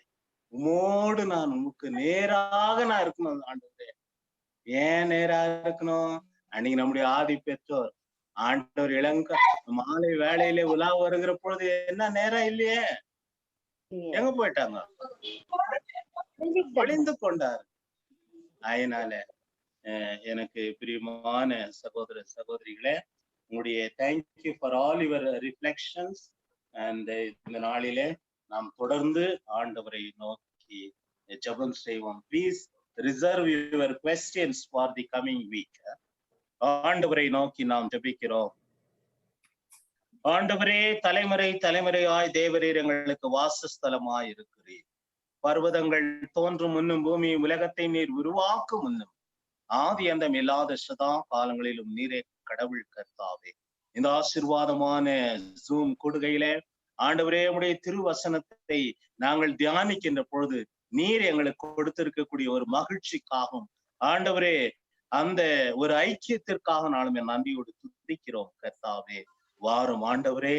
Speaker 1: உமோடு நான் உமக்கு நேராக நான் இருக்கணும். ஆண்டவரே ஏன் நேராக இருக்கணும்? அன்னைக்கு நம்முடைய ஆதி பெற்றோர் ஆண்டவர் மாலை வேலையில உலா வருகிற பொழுது என்ன நேரம் இல்லையே, எங்க போயிட்டாங்க? ஒளிந்து கொண்டார். அதனால எனக்கு பிரியமான சகோதர சகோதரிகளே, உங்களுடைய thank you for all your reflections. And இந்த நாளிலே நாம் தொடர்ந்து ஆண்டவரை நோக்கி ஜெபம் செய்வோம். Please reserve your questions for the coming week. ஆண்டவரை நோக்கி நாம் ஜெபிக்கிறோம். ஆண்டவரே, தலைமுறை தலைமுறையாய் தேவரீர் எங்களுக்கு வாசஸ்தலமாய் இருக்கிறீர். பர்வதங்கள் தோன்றும் முன்னும் பூமி உலகத்தை நீர் உருவாக்கும் முன்னும் ஆதி அந்தம் இல்லாத சதா காலங்களிலும் நீரே கடவுள் கர்த்தாவே. இந்த ஆசீர்வாதமான ஜூம் கொடுகையில ஆண்டவரே உடைய திருவசனத்தை நாங்கள் தியானிக்கின்ற பொழுது நீர் எங்களுக்கு கொடுத்திருக்கக்கூடிய ஒரு மகிழ்ச்சிக்காகவும் ஆண்டவரே அந்த ஒரு ஐக்கியத்திற்காக நாளுமே நன்றியோடு துதிக்கிறோம் கர்த்தாவே. வாரும் ஆண்டவரே,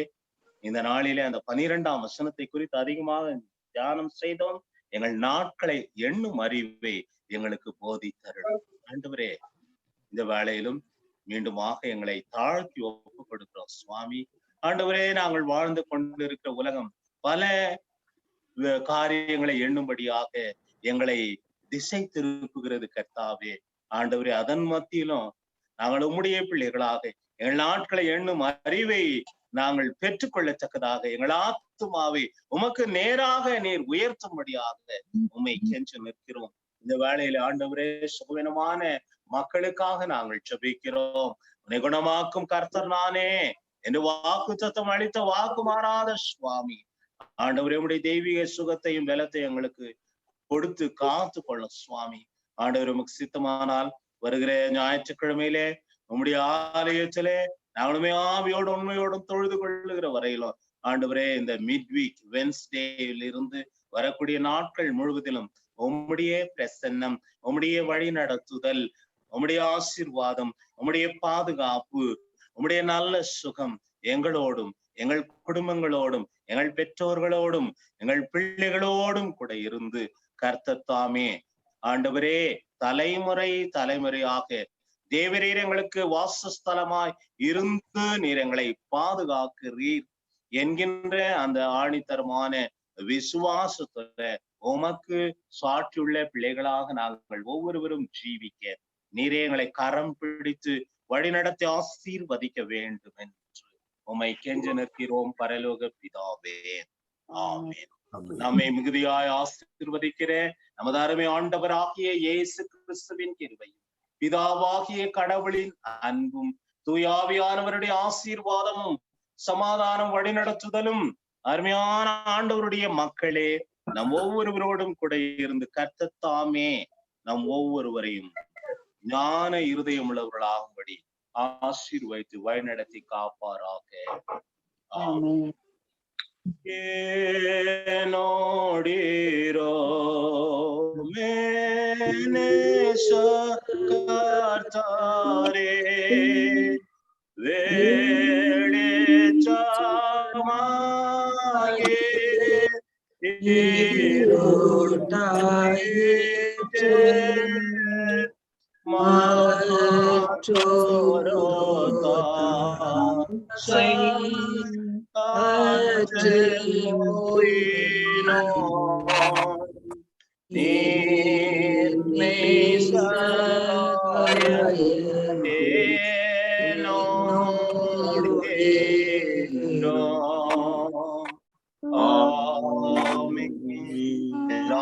Speaker 1: இந்த நாளிலே அந்த 12ஆம் வசனத்தை குறித்து அதிகமாக தியானம் செய்தோம். எங்கள் நாட்களை எண்ணும் அறிவை எங்களுக்கு போதித்தருளும் ஆண்டவரே. இந்த வேளையிலும் மீண்டுமாக எங்களை தாழ்த்தி ஒப்பு கொடுக்கிறோம் சுவாமி. ஆண்டவரே, நாங்கள் வாழ்ந்து கொண்டிருக்கிற உலகம் பல காரியங்களை எண்ணும்படியாக எங்களை திசை திருப்புகிறது கர்த்தாவே. ஆண்டவரே, அதன் மத்தியிலும் நாங்கள் உம்முடைய பிள்ளைகளாக எங்கள் நாட்களை எண்ணும் அறிவை நாங்கள் பெற்றுக்கொள்ளத்தக்கதாக எங்கள் ஆத்துமாவை உமக்கு நேராக நீர் உயர்த்தும்படியாக உம்மை கெஞ்சு நிற்கிறோம். இந்த வேளையில ஆண்டவரே, சுகவீனமான மக்களுக்காக நாங்கள் ஜெபிக்கிறோம். உன்னை குணமாக்கும் கர்த்தர் நானே என்று வாக்கு தத்தம் அளித்த வாக்கு மாறாத சுவாமி. ஆண்டவரே, உம்முடைய தெய்வீக சுகத்தையும் பலத்தையும் எங்களுக்கு கொடுத்து காத்து கொள்ள சுவாமி. ஆண்டவர் உமக்கு சித்தமானால் வருகிற ஞாயிற்றுக்கிழமையிலே உம்முடைய ஆலயத்திலே நாங்களுமே ஆவியோடு உண்மையோடும் தொழுது கொள்ளுகிற வரையிலும் ஆண்டவரே, இந்த மிட்வீக் வென்ஸ்டேல இருந்து வரக்கூடிய நாட்கள் முழுவதிலும் உம்முடைய பிரசன்னம், உம்முடைய வழி நடத்துதல், உம்முடைய ஆசீர்வாதம், உம்முடைய பாதுகாப்பு, உம்முடைய நல்ல சுகம் எங்களோடும் எங்கள் குடும்பங்களோடும் எங்கள் பெற்றோர்களோடும் எங்கள் பிள்ளைகளோடும் கூட இருந்து கர்த்தர் தாமே ஆண்டவரே தலைமுறை தலைமுறையாக தேவரீர் எங்களுக்கு வாசஸ்தலமாய் இருந்து நீர் எங்களை பாதுகாக்கிறீர் என்கின்ற அந்த ஆணித்தரமான விசுவாசத்துல உமக்கு சாட்சியுள்ள பிள்ளைகளாக நாங்கள் ஒவ்வொருவரும் ஜீவிக்க நீரே எங்களை கரம் பிடித்து வழிநடத்தி ஆசீர்வதிக்க வேண்டும் என்று உம்மை கெஞ்ச நிற்கிறோம் பரலோக பிதாவே. ஆமென். நம்மை மிகுதியாய் ஆசீர்வதிக்கிற நமது அருமை ஆண்டவராகிய இயேசு கிறிஸ்துவின் கிருபையும் பிதாவாகிய கடவுளின் அன்பும் தூயாவியானவருடைய ஆசீர்வாதமும் சமாதானம் வழிநடத்துதலும் அருமையான ஆண்டவருடைய மக்களே நம் ஒவ்வொருவரோடும் கூட இருந்து கர்த்தர் தாமே நம் ஒவ்வொருவரையும் ஞான இருதயம் உள்ளவர்களாகும்படி ஆசீர்வதித்து வழிநடத்தி காப்பாராக. ஆமென். நோடிரோ கர்த்தாரே வெளிச்சமாயே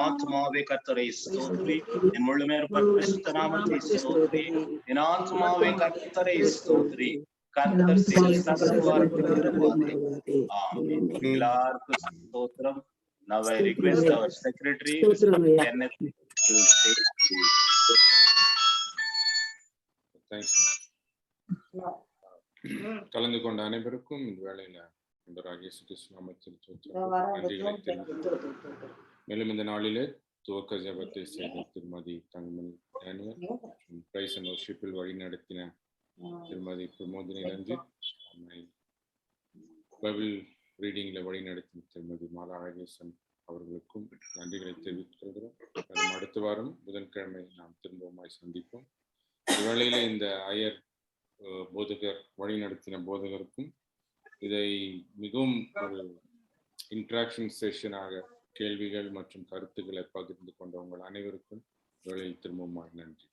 Speaker 1: ஆத்மாவே கர்த்தரை ஸ்தோத்திரி, என் முழுமையான பரிசுத்த நாமத்தை ஸ்தோத்திரி. என் ஆத்மாவே கர்த்தரை ஸ்தோத்திரி, கர்த்தர் செய்த சகல உபகாரங்களுக்காக. ஆமென். எல்லாருக்கும் ஸ்தோத்திரம். Now I request our secretary Kenneth to take the
Speaker 9: Thanks. கலந்து கொண்ட அனைவருக்கும் இந்த வேளையில இயேசு கிறிஸ்து நாமத்தில் நன்றிகளை தெரிவித்துக் மேலும் இந்த நாளிலே துவக்க ஜெபத்தை செய்த திருமதி தங்கமணி டேனியல் பிரைஸ் அண்ட் வர்ஷிப்பில் வழி நடத்தின திருமதி பிரமோதினி ரஞ்சித், பைபிள் ரீடிங்ல வழி நடத்தின திருமதி மாலா அழகேசன் அவர்களுக்கும் நன்றிகளை தெரிவித்துக்கிறோம். அடுத்த வாரம் புதன்கிழமை நாம் திரும்பவுமாய் சந்திப்போம். இவ்வேளையில இந்த ஐயர் போதகர் வழி நடத்தின போதகருக்கும் இதை மிகவும் ஒரு இன்ட்ராக்ஷன் செஷனாக கேள்விகள் மற்றும் கருத்துக்களை பகிர்ந்து கொண்ட உங்கள் அனைவருக்கும் வேலை திரும்பவுமாய் நன்றி.